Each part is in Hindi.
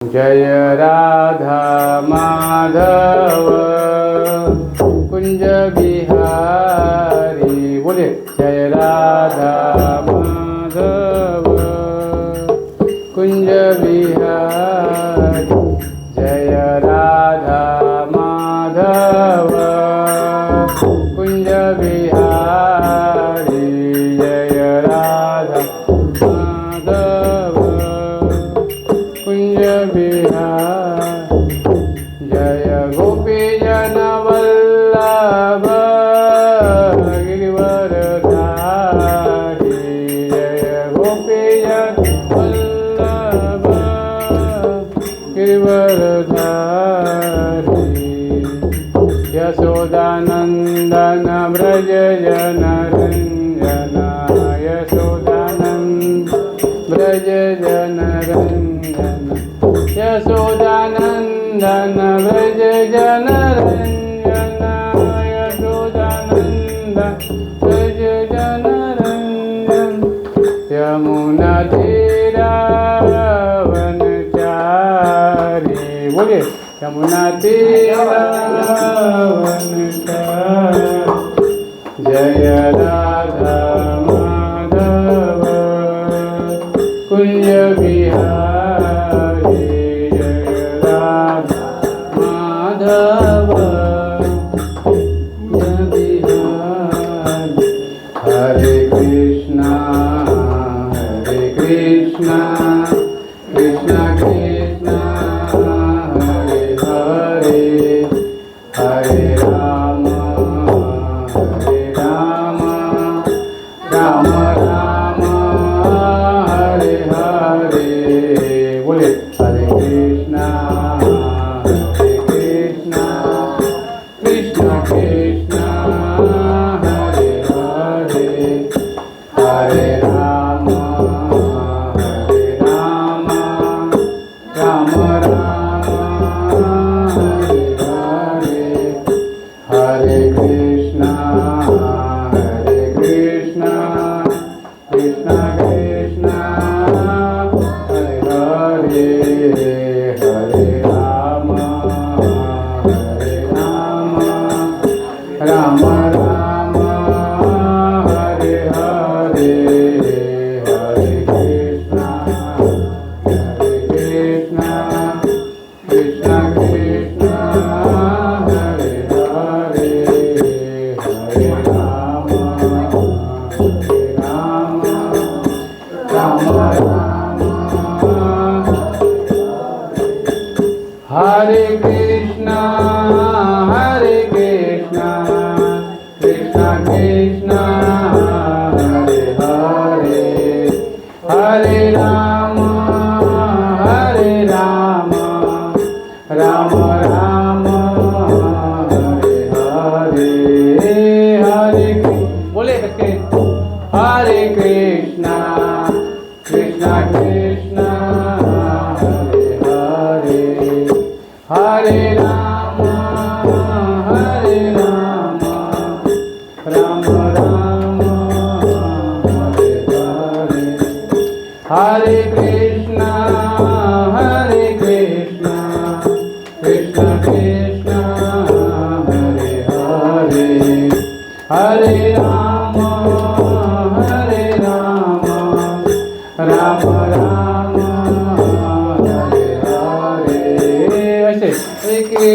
जय राधा माधव कुंज बिहारी। बोलिए जय राधा माधव कुंज बिहारी। जय राधा माधव कुंज बिहारी। जय राधा माधव कुंज बिहारी। जय गोपी जन वल्लभ गिरिवरधारी। जय गोपी जन वल्लभ गिरिवरधारी। यशोदानंदन व्रज जन रंजन। यशोदानंद व्रज जन रंजन। यशोदानंदन व्रज जन रंजन। यशोदानंदन व्रज जन रंजन। यमुना तीरावनचारी। बोलिए यमुना तीरावनचारी। जय राधा माधव कुंज बिहारी। जय राधा माधव कुंज बिहारी। हरे कृष्णा कृष्णा कृष्णा हरे हरे। हरे राम राम राम हरे हरे। बोले हरे कृष्णा कृष्णा कृष्णा हरे हरे। हरे राम राम राम हरे हरे। हरे कृष्णा कृष्णा कृष्णा हरे हरे। हरे राम राम राम हरे हरे। हरे कृष्णा कृष्णा कृष्णा हरे हरे। हरे राम राम राम हरे कृष्णा कृष्णा कृष्णा हरे हरे। हरे राम राम राम हरे हरे। हरे बोले बच्चे हरे कृष्णा कृष्णा हरे हरे। हरे राम राम राम हरे हरे। हरे कृष्णा कृष्णा हरे हरे। हरे राम राम राम हरे हरे। ऐसे हरे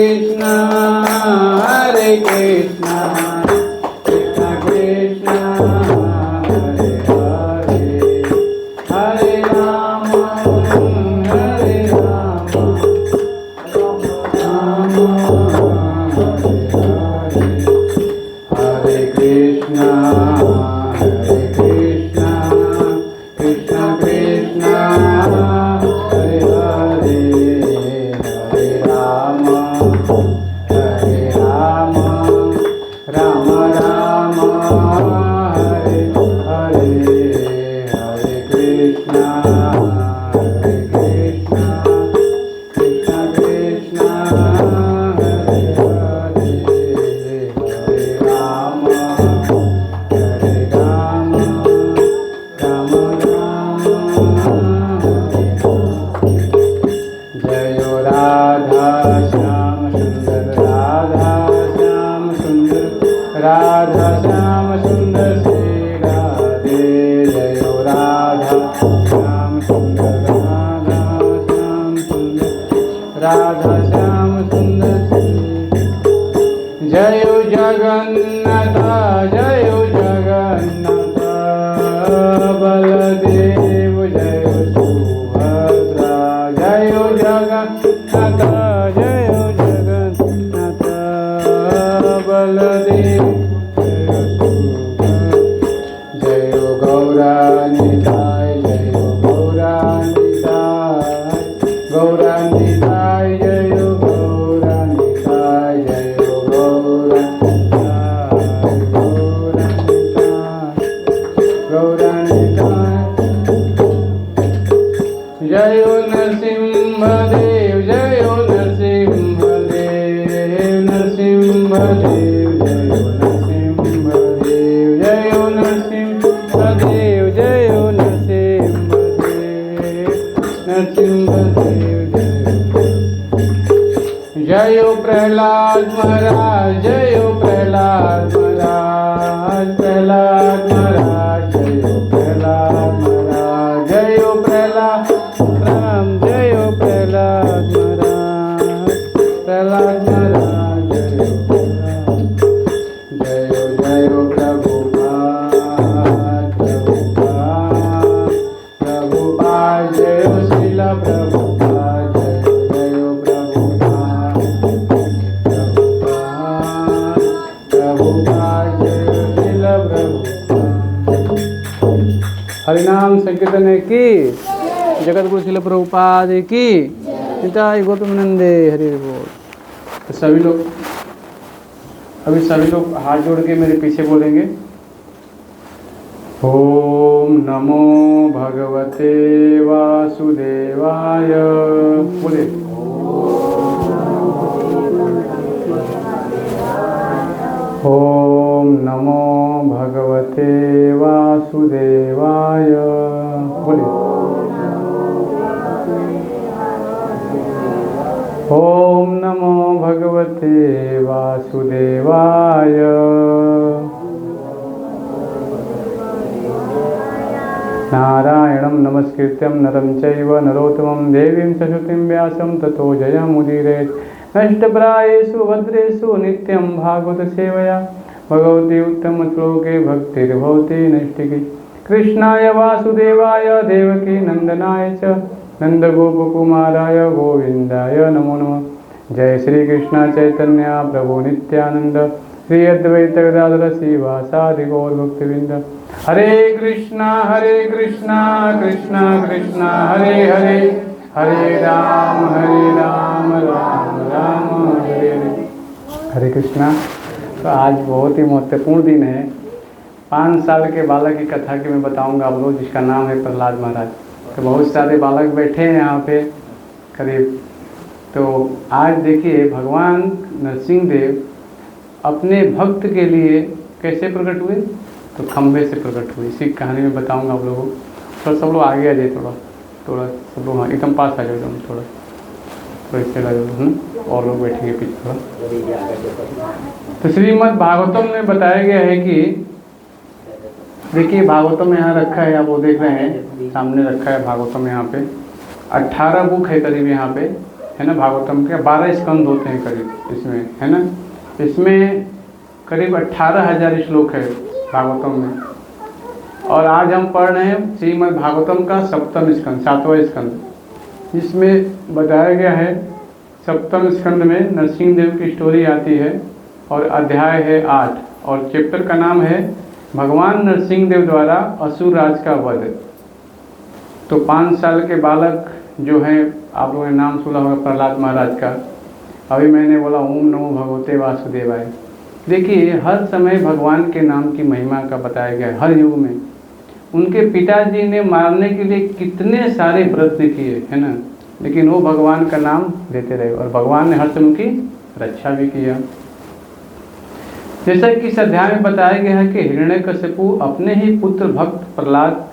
राधा श्याम सुंदर जय जगन्नाथ जय जगन्नाथ बलदेव जय सुभद्रा जय जगन्नाथ जय जगन्नाथ बलदेव जय गौरानिताय जय गौरानिताय गौरानिताय जय गौरानिताय जय जय नरसिंहदेव जय नरसिंहदेव नरसिंहदेव जय नरसिंहदेव जय नरसिंहदेव नरसिंहदेव जय प्रहलाद महाराज जय प्रहलाद महाराज प्रहलाद महाराज जय प्रहलाद महाराज जय प्रहलाद राम जय प्रहलाद महाराज प्रहलाद महाराज जय जय प्रभुपाद प्रभुपाद प्रभुपाद जय श्रील प्रभुपाद जय प्रभुपाद प्रभुपाद प्रभुपाद जय श्रील प्रभुपाद। हरिनाम संकीर्तन की जगत गुरु शिल प्रभुपाद की निताय गौतमानंदे हरि बोल। तो सभी लोग हाथ जोड़ के मेरे पीछे बोलेंगे ओम नमो भगवते वासुदेवाय। बोले ओम नमो भगवते वासुदेवाय। बोले ओम नमो भगवते वासुदेवाय। नारायणं नमस्कृत्यं नरं चैव नरोत्तमं देवीं सरस्वतीं व्यासं ततो जयमुदीरयेत्। नष्टप्रायेषु भद्रेषु नित्यं भागवत सेवया भगवती उत्तमश्लोके भक्तिर्भवति नैष्टिकी। कृष्णाय वासुदेवाय देवकी नंदनाय च नंदगोपकुमाराय गोविंदाय नमो नमः। जय श्री कृष्ण चैतन्य प्रभु नित्यानंद श्री अद्वैत गदाधर श्रीवासादि गौर भक्तवृंद। हरे कृष्णा कृष्णा कृष्णा हरे हरे हरे राम राम राम हरे हरे। हरे कृष्णा। तो आज बहुत ही महत्वपूर्ण दिन है। 5 साल के बालक की कथा की मैं बताऊंगा आप लोग, जिसका नाम है प्रहलाद महाराज। तो बहुत सारे बालक बैठे हैं यहाँ पे करीब। तो आज देखिए भगवान नरसिंह देव अपने भक्त के लिए कैसे प्रकट हुए, तो खम्भे से प्रकट हुए। इसी कहानी में बताऊंगा आप लोगों को। थोड़ा सब लोग आगे आ जाए, थोड़ा सब लोग एकदम पास आ जाओ, एकदम थोड़ा इससे लगा और लोग बैठेंगे पीछे थोड़ा। तो श्रीमद् भागवतम में बताया गया है कि देखिए भागवतम में यहाँ रखा है, आप वो देख रहे हैं सामने रखा है भागवतम। यहाँ पे 18 बुक है करीब यहाँ पे, है ना। भागवतम के 12 स्कंद होते हैं करीब इसमें, है ना। इसमें करीब 18,000 श्लोक है भागवतम में। और आज हम पढ़ रहे हैं श्रीमद् भागवतम का 7वां स्कंद, 7वां स्कंद, जिसमें बताया गया है 7वें स्कंद में नरसिंह देव की स्टोरी आती है और अध्याय है 8 और चैप्टर का नाम है भगवान नरसिंह देव द्वारा असुर राज का वध। तो 5 साल के बालक जो हैं, आप लोगों ने नाम सुना होगा प्रहलाद महाराज का। अभी मैंने बोला ओम नमो भगवते वासुदेवाय। देखिए हर समय भगवान के नाम की महिमा का बताया गया है, हर युग में। उनके पिताजी ने मारने के लिए कितने सारे प्रयत्न किए, है ना, लेकिन वो भगवान का नाम लेते रहे और भगवान ने हर समय उनकी रक्षा भी किया। जैसा कि इस अध्याय में बताया गया है कि हिरण्यकशिपु अपने ही पुत्र भक्त प्रहलाद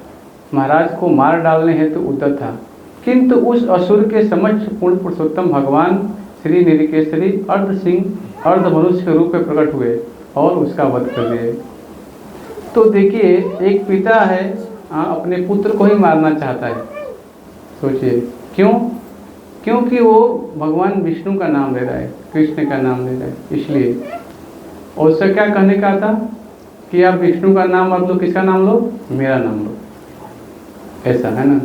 महाराज को मार डालने हेतु उद्यत था, किंतु उस असुर के समक्ष पूर्ण पुरुषोत्तम भगवान श्री नीलकेशरी अर्ध मनुष्य के रूप में प्रकट हुए और उसका वध कर दिए। तो देखिए एक पिता है अपने पुत्र को ही मारना चाहता है। सोचिए क्यों? क्योंकि वो भगवान विष्णु का नाम ले रहा है, कृष्ण का नाम ले रहा है, इसलिए। और उससे क्या कहने का था कि आप विष्णु का नाम मत लो, किसका नाम लो? मेरा नाम लो, ऐसा है ना।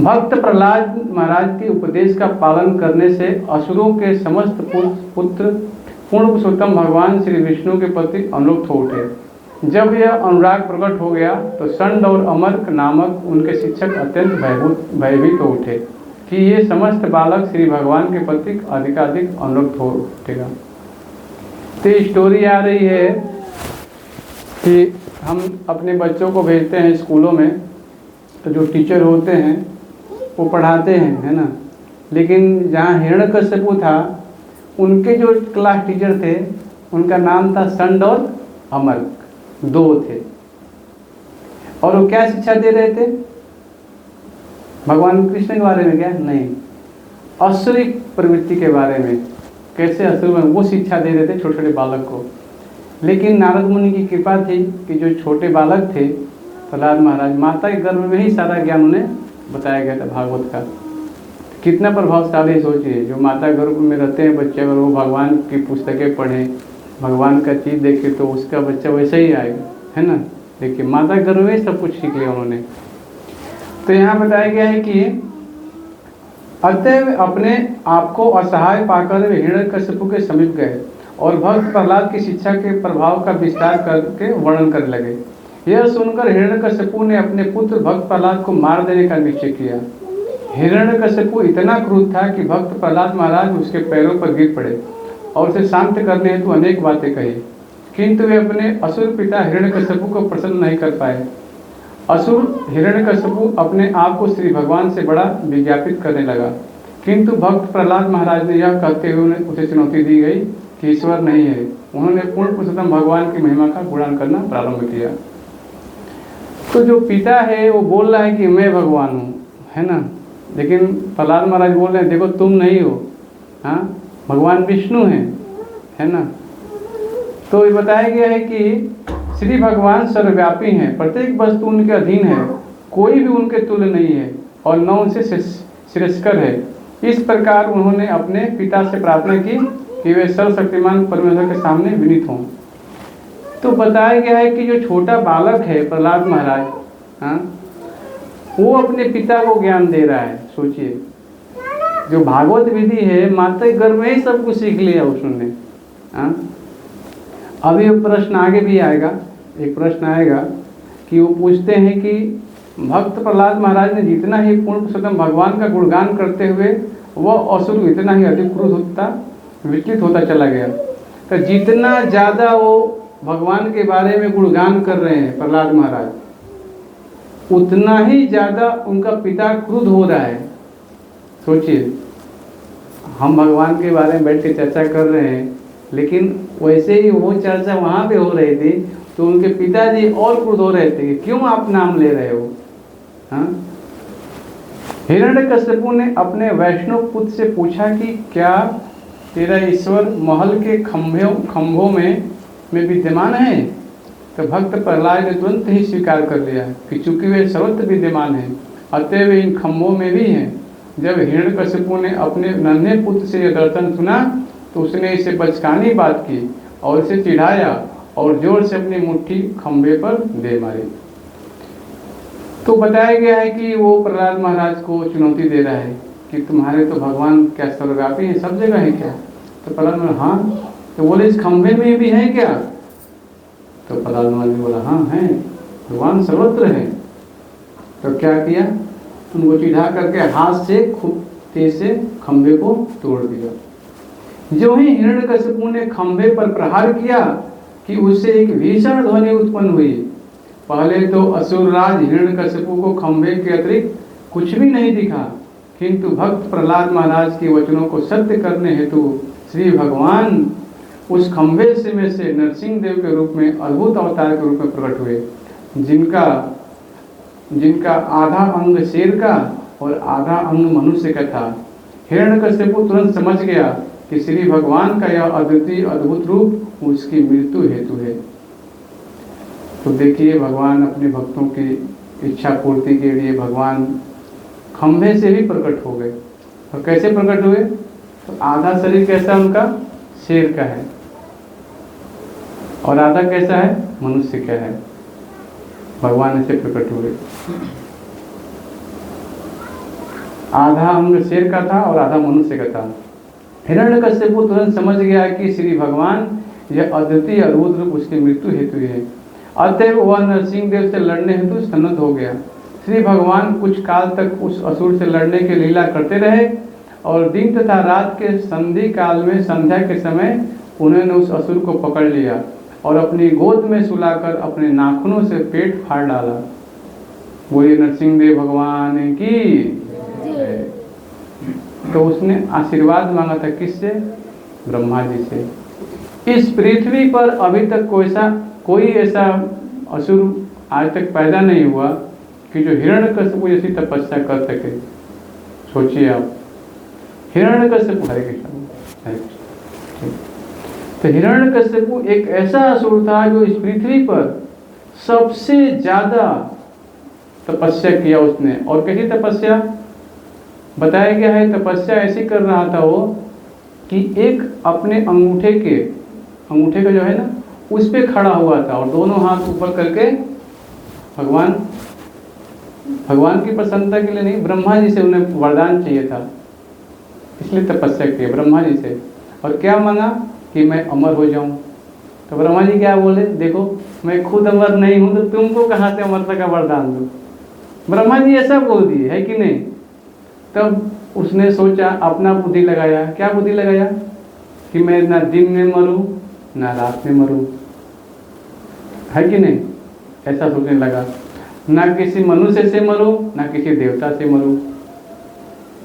भक्त प्रहलाद महाराज के उपदेश का पालन करने से असुरों के समस्त पुत्र पूर्ण पुरुषोत्तम भगवान श्री विष्णु के प्रति अनुरक्त हो उठे। जब यह अनुराग प्रकट हो गया तो षंड और अमर्क नामक उनके शिक्षक अत्यंत भयभीत हो उठे कि ये समस्त बालक श्री भगवान के प्रति अधिकाधिक अनुरक्त हो उठेगा। तो स्टोरी आ रही है कि हम अपने बच्चों को भेजते हैं स्कूलों में, तो जो टीचर होते हैं वो पढ़ाते हैं, है ना। लेकिन जहाँ हिरण्यकश्यपु था, उनके जो क्लास टीचर थे उनका नाम था षंड और अमर्क, दो थे। और वो क्या शिक्षा दे रहे थे? भगवान कृष्ण के बारे में? क्या नहीं, असुरी प्रवृत्ति के बारे में, कैसे असुर में वो शिक्षा दे रहे थे छोटे छोटे बालक को। लेकिन नारद मुनि की कृपा थी कि जो छोटे बालक थे प्रहलाद महाराज, माता के गर्भ में ही सारा ज्ञान उन्हें बताया गया था भागवत का। कितना प्रभावशाली सोचिए, जो माता गर्भ में रहते हैं बच्चे, अगर वो भगवान की पुस्तकें पढ़ें, भगवान का चीज़ देखे, तो उसका बच्चा वैसे ही आएगा, है ना। देखिए माता गर्भ में सब कुछ सीख लिया उन्होंने। तो यहाँ बताया गया है कि अतएव अपने आप को असहाय पाकर वे हिरण्यकश्यपु के समीप गए और भक्त प्रहलाद की शिक्षा के प्रभाव का विस्तार करके वर्णन करने लगे। यह सुनकर हिरण्यकश्यपु ने अपने पुत्र भक्त प्रहलाद को मार देने का निश्चय किया। हिरण्यकश्यपु इतना क्रूर था कि भक्त प्रहलाद महाराज उसके पैरों पर गिर पड़े और उसे शांत करने हेतु अनेक बातें कही, किंतु वे अपने असुर पिता हिरण्यकश्यपु को प्रसन्न नहीं कर पाए। असुर हिरण्यकश्यपु अपने आप को श्री भगवान से बड़ा विज्ञापित करने लगा, किंतु भक्त प्रहलाद महाराज ने यह कहते हुए उसे चुनौती दी गई कि ईश्वर नहीं है। उन्होंने पूर्ण पुरुषोत्तम भगवान की महिमा का गुणगान करना प्रारंभ किया। तो जो पिता है वो बोल रहा है कि मैं भगवान हूँ, है ना। लेकिन प्रहलाद महाराज बोल रहे हैं देखो तुम नहीं हो, हाँ भगवान विष्णु है ना। तो ये बताया गया है कि श्री भगवान सर्वव्यापी हैं, प्रत्येक वस्तु उनके अधीन है, कोई भी उनके तुल्य नहीं है और न उनसे श्रेष्ठकर है। इस प्रकार उन्होंने अपने पिता से प्रार्थना की कि वे सर्वशक्तिमान परमेश्वर के सामने विनीत हों। तो बताया गया है कि जो छोटा बालक है प्रहलाद महाराज, हाँ वो अपने पिता को ज्ञान दे रहा है। सोचिए, जो भागवत विधि है माता के गर्भ में ही सब कुछ सीख लिया उसने, हाँ। अभी प्रश्न आगे भी आएगा, एक प्रश्न आएगा कि वो पूछते हैं कि भक्त प्रहलाद महाराज ने जितना ही पूर्ण पुरुषोत्तम भगवान का गुणगान करते हुए वह असुर इतना ही अधिक क्रोध होता विचलित होता चला गया। तो जितना ज़्यादा वो भगवान के बारे में गुणगान कर रहे हैं प्रहलाद महाराज, उतना ही ज़्यादा उनका पिता क्रुद्ध हो रहा है। सोचिए, हम भगवान के बारे में बैठ के चर्चा कर रहे हैं, लेकिन वैसे ही वो चर्चा वहाँ पे हो रही थी तो उनके पिताजी और क्रुद्ध हो रहे थे कि क्यों आप नाम ले रहे हो, हाँ। हिरण्यकश्यपु ने अपने वैष्णव पुत्र से पूछा कि क्या तेरा ईश्वर महल के खंभों में विद्यमान है? तो भक्त प्रहलाद ने तुरंत ही स्वीकार कर लिया कि चूंकि वे सर्वत्र विद्यमान हैं, अतएव इन खंभों में भी हैं। जब हिरण्यकश्यपु ने अपने नन्हे पुत्र से यह दर्शन सुना तो उसने इसे बचकानी बात की और इसे चिढ़ाया और जोर से अपनी मुट्ठी खंभे पर दे मारी। तो बताया गया है कि वो प्रहलाद महाराज को चुनौती दे रहा है कि तुम्हारे तो भगवान क्या सर्वव्यापी हैं, सब जगह है क्या? तो प्रहलाद महाराज हाँ। तो बोले इस खंभे में भी है क्या? तो प्रहलाद महाराज ने बोला हाँ है, भगवान सर्वत्र है। तो क्या किया, उनको चिढ़ा करके हाथ से खूब तेज से खंभे को तोड़ दिया। जो ही हिरण्यकश्यपु ने खंभे पर प्रहार किया कि उससे एक भीषण ध्वनि उत्पन्न हुई। पहले तो असुरराज हिरण्यकश्यपु को खंभे के अतिरिक्त कुछ भी नहीं दिखा, किंतु भक्त प्रहलाद महाराज के वचनों को सत्य करने हेतु श्री भगवान उस खंभे से में से नरसिंह देव के रूप में अद्भुत अवतार के रूप में प्रकट हुए, जिनका आधा अंग शेर का और आधा अंग मनुष्य का था। हिरण्यकश्यपु तुरंत समझ गया कि श्री भगवान का यह अद्वितीय अद्भुत रूप उसकी मृत्यु हेतु है। तो देखिए, भगवान अपने भक्तों की इच्छा पूर्ति के लिए भगवान खंभे से भी प्रकट हो गए। और कैसे प्रकट हुए? तो आधा शरीर कैसा उनका? शेर का है, और आधा कैसा है? मनुष्य का है। भगवान ऐसे प्रकट हुए। आधा अंग शेर का था और आधा मनुष्य का था। हिरण्यकश्यप तुरंत समझ गया कि श्री भगवान यह अद्वितीय रुद्र उसकी मृत्यु हेतु है। अतएव वह नरसिंह देव से लड़ने हेतु सन्नद्ध हो गया। श्री भगवान कुछ काल तक उस असुर से लड़ने की लीला करते रहे और दिन तथा रात के संधि काल में संध्या के समय उन्होंने उस असुर को पकड़ लिया और अपनी गोद में सुलाकर अपने नाखूनों से पेट फाड़ डाला। बोलिए नरसिंह देव भगवान की। तो उसने आशीर्वाद मांगा था किससे? ब्रह्मा जी से। इस पृथ्वी पर अभी तक कोई ऐसा असुर आज तक पैदा नहीं हुआ कि जो हिरण्यकश्यप जैसी तपस्या कर सके। सोचिए आप, हिरण्यकश्यप, हरे कृष्ण। तो हिरण्यकश्यप एक ऐसा असुर था जो इस पृथ्वी पर सबसे ज्यादा तपस्या किया उसने। और कैसी तपस्या? बताया गया है तपस्या ऐसी कर रहा था वो कि एक अपने अंगूठे का जो है ना उस पे खड़ा हुआ था और दोनों हाथ ऊपर करके भगवान की प्रसन्नता के लिए नहीं, ब्रह्मा जी से उन्हें वरदान चाहिए था, इसलिए तपस्या की ब्रह्मा जी से। और क्या मांगा? कि मैं अमर हो जाऊं। तो ब्रह्मा जी क्या बोले? देखो मैं खुद अमर नहीं हूं तो तुमको कहां से अमरता का वरदान दूं। ब्रह्मा जी ऐसा बोल दिए, है कि नहीं? तब उसने सोचा, अपना बुद्धि लगाया। क्या बुद्धि लगाया? कि मैं ना दिन में मरूं ना रात में मरूं, है कि नहीं? ऐसा सोचने लगा। ना किसी मनुष्य से मरूं ना किसी देवता से मरूं,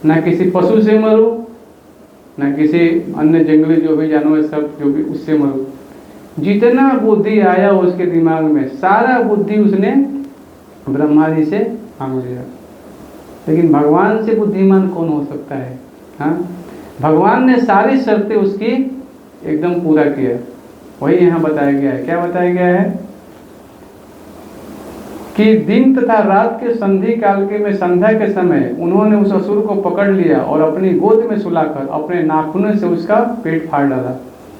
ना किसी पशु से मरूं ना किसी अन्य जंगली जो भी जानवर सब जो भी उससे मरूं। जितना बुद्धि आया उसके दिमाग में सारा बुद्धि उसने ब्रह्मा जी से मांग लिया। लेकिन भगवान से बुद्धिमान कौन हो सकता है? हाँ, भगवान ने सारी शर्तें उसकी एकदम पूरा किया। वही यहाँ बताया गया है। क्या बताया गया है? कि दिन तथा रात के संधि काल के में संध्या के समय उन्होंने उस असुर को पकड़ लिया और अपनी गोद में सुलाकर अपने नाखूनों से उसका पेट फाड़ डाला।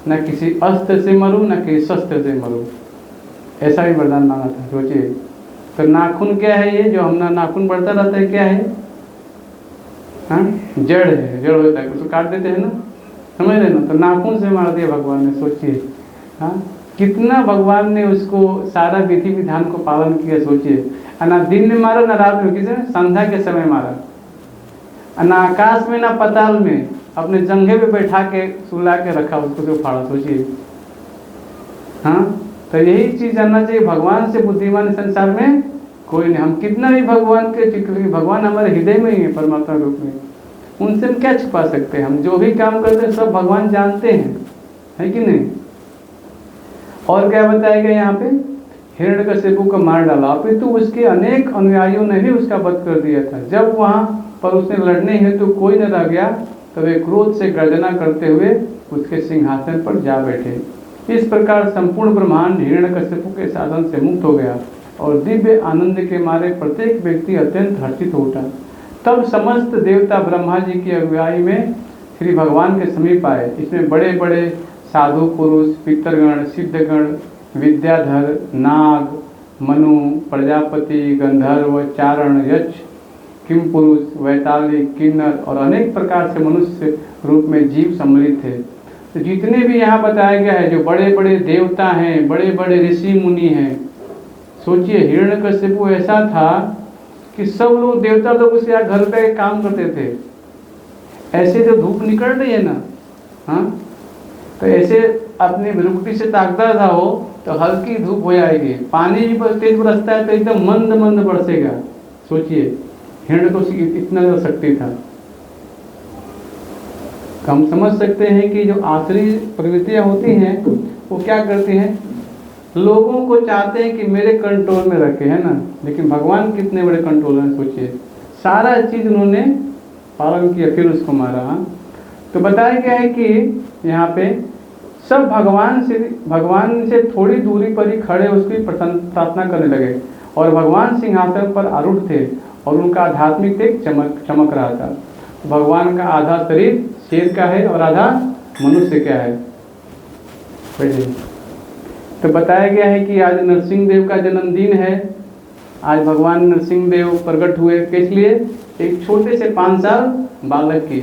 न किसी अस्त्र से मरूं न किसी शस्त्र से मरूं, ऐसा भी वरदान मांगा था। सोचिए, तो नाखून क्या है? ये जो हमारा नाखून बढ़ता रहता है क्या है? हाँ, जड़ है, जड़ होता है, उसको काट देते हैं ना, समझ रहे ना? तो नाखून से मार दिया भगवान ने। सोचिए हाँ, कितना भगवान ने उसको सारा विधि विधान को पालन किया। सोचिए, ना दिन में मारा ना रात में, किसी संध्या के समय मारा, ना आकाश में ना पताल में, अपने जंघे पे बैठा के सुला के रखा, उसको जो फाड़ा। सोचिए हाँ, तो यही चीज जानना चाहिए, भगवान से बुद्धिमान संसार में कोई नहीं। हम कितना भी भगवान के चित्र, भगवान हमारे हृदय में ही है परमात्मा रूप में, उनसे हम क्या छुपा सकते हैं? हम जो भी काम करते हैं सब भगवान जानते हैं, है कि नहीं? और क्या बताया गया यहाँ पे? हिरण्यकश्यप को मार डाला, अपितु उसके अनेक अनुयायियों ने भी उसका वध कर दिया था। जब वहां पर उसने लड़ने हेतु कोई न रह गया तो वे क्रोध से गर्जना करते हुए उसके सिंहासन पर जा बैठे। इस प्रकार संपूर्ण ब्रह्मांड हिरण्यकश्यप के शासन से मुक्त हो गया और दिव्य आनंद के मारे प्रत्येक व्यक्ति अत्यंत हर्षित हो उठा। तब समस्त देवता ब्रह्मा जी की अगुवाई में श्री भगवान के समीप आए। इसमें बड़े बड़े साधु पुरुष, पितरगण, सिद्धगण, विद्याधर, नाग, मनु, प्रजापति, गंधर्व, चारण, यक्ष, किम पुरुष, वैताली, किन्नर और अनेक प्रकार से मनुष्य रूप में जीव सम्मिलित थे। तो जितने भी यहाँ बताया गया है, जो बड़े बड़े देवता हैं, बड़े बड़े ऋषि मुनि हैं। सोचिए, हिरण्यकश्यप ऐसा था कि सब लोग, देवता लोग उसके यहाँ घर पे काम करते थे। ऐसे जो धूप निकल रही है ना, हाँ, तो ऐसे अपनी रुकटी से ताकता था वो, तो हल्की धूप हो जाएगी। पानी भी तेज बरसता है तो एकदम मंद मंद बरसेगा। सोचिए, हिरण्यकश्यप इतना जो शक्ति था। हम समझ सकते हैं कि जो आसुरी प्रवृत्तियां होती हैं वो क्या करती हैं? लोगों को चाहते हैं कि मेरे कंट्रोल में रखे, है ना? लेकिन भगवान कितने बड़े कंट्रोल हैं। सोचिए, सारा चीज उन्होंने पालन किया, फिर उसको मारा। तो बताया गया है कि यहाँ पे सब भगवान से थोड़ी दूरी पर ही खड़े उसकी प्रार्थना करने लगे और भगवान सिंहासन पर आरूढ़ थे और उनका आध्यात्मिक तेज चमक रहा था। भगवान का आधा शरीर शेर का है और आधा मनुष्य का है। तो बताया गया है कि आज नरसिंह देव का जन्मदिन है। आज भगवान नरसिंह देव प्रकट हुए, किस लिए? एक छोटे से 5 साल बालक की,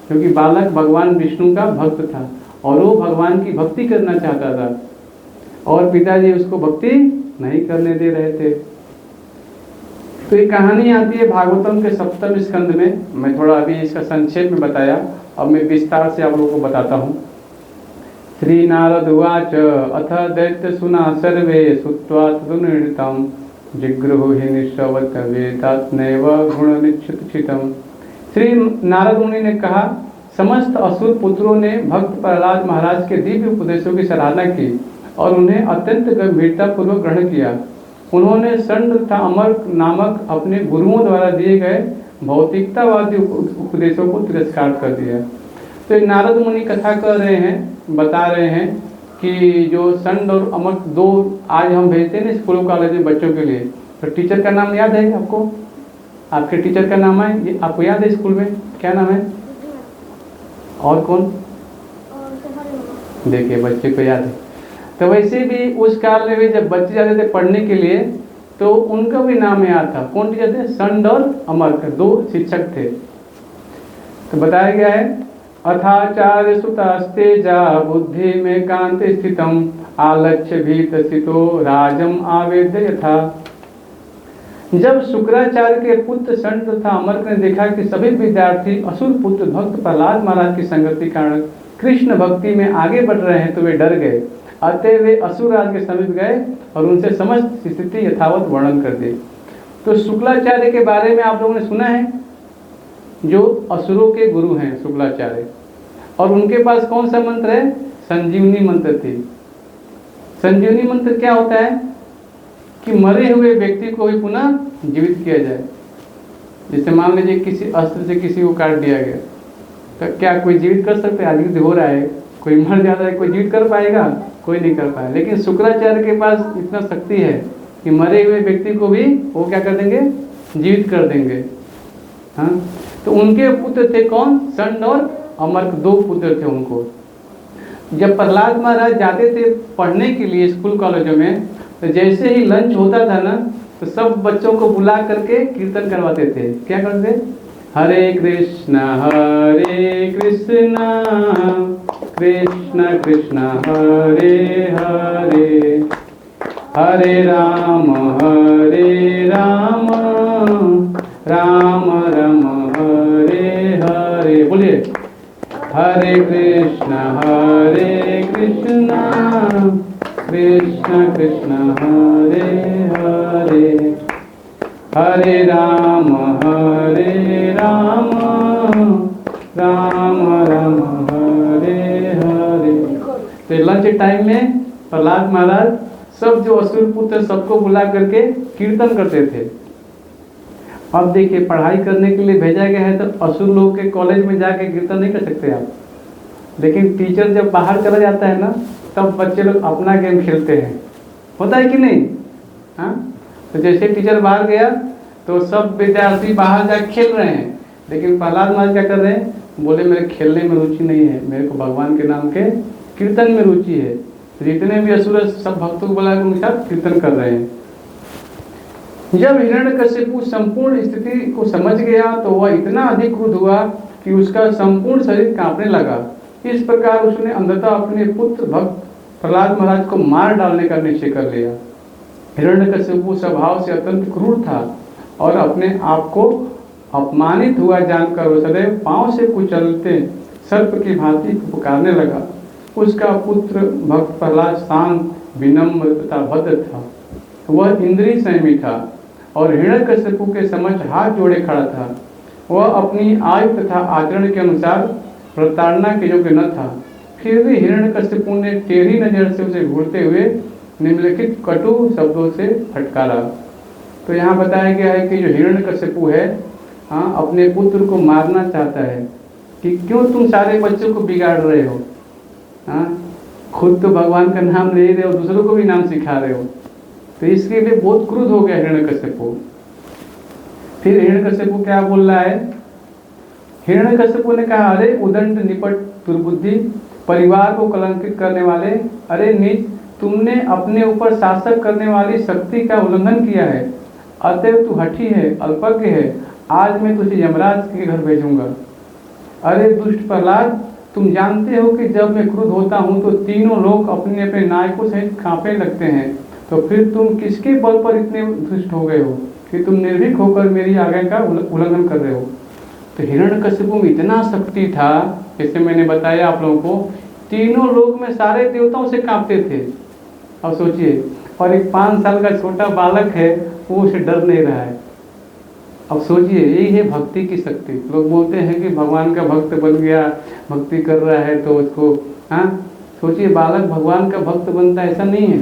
क्योंकि बालक भगवान विष्णु का भक्त था और वो भगवान की भक्ति करना चाहता था और पिताजी उसको भक्ति नहीं करने दे रहे थे। तो ये कहानी आती है भागवतम के 7वें स्कंद में। मैं थोड़ा अभी इसका संक्षेप में बताया, अब मैं विस्तार से आप लोगों को बताता हूँ। श्री नारद उवाच अथ दैत्य सुना सर्वे श्रुत्वा तदनुनिर्णितं जिगृहुहि निश्रवत वेदात्नैव गुणनिश्चितम्। श्री नारद मुनि ने कहा, समस्त असुर पुत्रों ने भक्त प्रहलाद महाराज के दिव्य उपदेशों की सराहना की और उन्हें अत्यंत गंभीरता पूर्वक ग्रहण किया। उन्होंने षण्ड तथा अमर नामक अपने गुरुओं द्वारा दिए गए भौतिकतावादी उपदेशों को तिरस्कार कर दिया। तो नारद मुनि कथा कर रहे हैं, बता रहे हैं कि जो षण्ड और अमर 2 आज हम भेजते हैं ना स्कूलों कॉलेज में बच्चों के लिए, तो टीचर का नाम याद है आपको? आपके टीचर का नाम है ये आपको याद है? स्कूल में क्या नाम है? और कौन? देखिए बच्चे को याद है। तो वैसे भी उस काल में भी जब बच्चे जाते थे पढ़ने के लिए तो उनका भी नाम याद था। कौन टीचर थे? षण्ड और अमर के 2 शिक्षक थे। तो बताया गया है, अथाचार्य सुतास्तेजा बुद्धि में कांत स्थितम आलक्ष्य भीत स्थितो राजम आवेद्य यथा। जब शुक्राचार्य के पुत्र षण्ड तथा अमर ने देखा कि सभी विद्यार्थी असुर पुत्र भक्त प्रहलाद महाराज की संगति कारण कृष्ण भक्ति में आगे बढ़ रहे हैं तो वे डर गए। अतः वे असुरराज के समीप गए और उनसे समस्त स्थिति यथावत वर्णन कर दी। तो शुक्लाचार्य के बारे में आप लोगों ने सुना है, जो असुरों के गुरु हैं शुक्लाचार्य, और उनके पास कौन सा मंत्र है? संजीवनी मंत्र थी। संजीवनी मंत्र क्या होता है? कि मरे हुए व्यक्ति को भी पुनः जीवित किया जाए। जैसे मान लीजिए किसी अस्त्र से किसी को काट दिया गया, तो क्या कोई जीवित कर सकते हैं? आदमी हो रहा है, कोई मर जाता है, कोई जीवित कर पाएगा? कोई नहीं कर पाया। लेकिन शुक्राचार्य के पास इतना शक्ति है कि मरे हुए व्यक्ति को भी वो क्या कर देंगे? जीवित कर देंगे। हाँ, तो उनके पुत्र थे कौन? षण्ड और अमर, 2 पुत्र थे उनको। जब प्रहलाद महाराज जाते थे पढ़ने के लिए स्कूल कॉलेजों में, तो जैसे ही लंच होता था ना, तो सब बच्चों को बुला करके कीर्तन करवाते थे। क्या करते? हरे कृष्ण कृष्ण कृष्ण हरे हरे, हरे राम राम राम हरे हरे। बोलिए, हरे कृष्ण कृष्ण कृष्ण हरे हरे, हरे राम राम राम हरे हरे। तो लंच टाइम में प्रहलाद महाराज सब जो असुर पुत्र सबको बुला करके कीर्तन करते थे। अब देखिए, पढ़ाई करने के लिए भेजा गया है तो असुर लोग के कॉलेज में जाके कीर्तन नहीं कर सकते आप। लेकिन टीचर जब बाहर चला जाता है ना, तब बच्चे लोग अपना गेम खेलते हैं। होता है कि नहीं? हाँ, तो जैसे टीचर बाहर गया तो सब विद्यार्थी बाहर जाकर खेल रहे हैं, लेकिन प्रहलाद महाराज क्या कर रहे हैं? बोले मेरे खेलने में रुचि नहीं है, मेरे को भगवान के नाम के कीर्तन में रुचि है। तो जितने भी असुर सब भक्तों को बुला कर उनके साथ कीर्तन कर रहे हैं। जब हिरण्यकशिपु संपूर्ण स्थिति को समझ गया तो वह इतना अधिक क्रुद्ध हुआ कि उसका संपूर्ण शरीर कांपने लगा। इस प्रकार उसने अंधतः अपने पुत्र भक्त प्रहलाद महाराज को मार डालने का निश्चय कर लिया। हिरण्यकशिपु स्वभाव से अत्यंत क्रूर था और अपने आप को अपमानित हुआ जानकर वह सदैव पांव से कुचलते सर्प की भांति पुकारने लगा। उसका पुत्र भक्त प्रहलाद शांत, विनम्र तथा भद्र था। वह इंद्रिय संयमी था और हिरण्यकशिपु के समक्ष हाथ जोड़े खड़ा था। वह अपनी आयु तथा आचरण के अनुसार प्रताड़ना के योग्य न था। फिर भी हिरण्यकशिपु ने टेढ़ी नजर से उसे घूरते हुए निम्नलिखित कटु शब्दों से फटकारा। तो यहाँ बताया गया है कि जो हिरण्यकशिपु है, हाँ, अपने पुत्र को मारना चाहता है कि क्यों तुम सारे बच्चों को बिगाड़ रहे हो। हाँ, खुद तो भगवान का नाम ले रहे हो, दूसरों को भी नाम सिखा रहे हो। तो इसके लिए बहुत क्रुद्ध हो गया हिरण्यकशिपु। फिर हिरण्यकशिपु क्या बोल रहा है? हिरण्यकशिपु ने कहा, अरे उदंड निपट दुर्बुद्धि, परिवार को कलंकित करने वाले, अरे नीच, तुमने अपने ऊपर शासक करने वाली शक्ति का उल्लंघन किया है, अतएव तू हठी है, अल्पज्ञ है, आज मैं तुझे यमराज के घर भेजूंगा। अरे दुष्ट प्रहलाद, तुम जानते हो कि जब मैं क्रुद्ध होता हूँ तो तीनों लोग अपने अपने नायकों से कांपने लगते हैं, तो फिर तुम किसके बल पर इतने दुष्ट हो गए हो कि तुम निर्भीक होकर मेरी आज्ञा का उल्लंघन कर रहे हो? तो हिरण्यकशिपु में इतना शक्ति था, जैसे मैंने बताया आप लोगों को, तीनों लोग में सारे देवताओं से कांपते थे। अब सोचिए, और एक 5 साल का छोटा बालक है, वो उसे डर नहीं रहा है। अब सोचिए, यही है भक्ति की शक्ति। लोग बोलते हैं कि भगवान का भक्त बन गया, भक्ति कर रहा है तो उसको, हाँ, सोचिए बालक भगवान का भक्त बनता है, ऐसा नहीं है।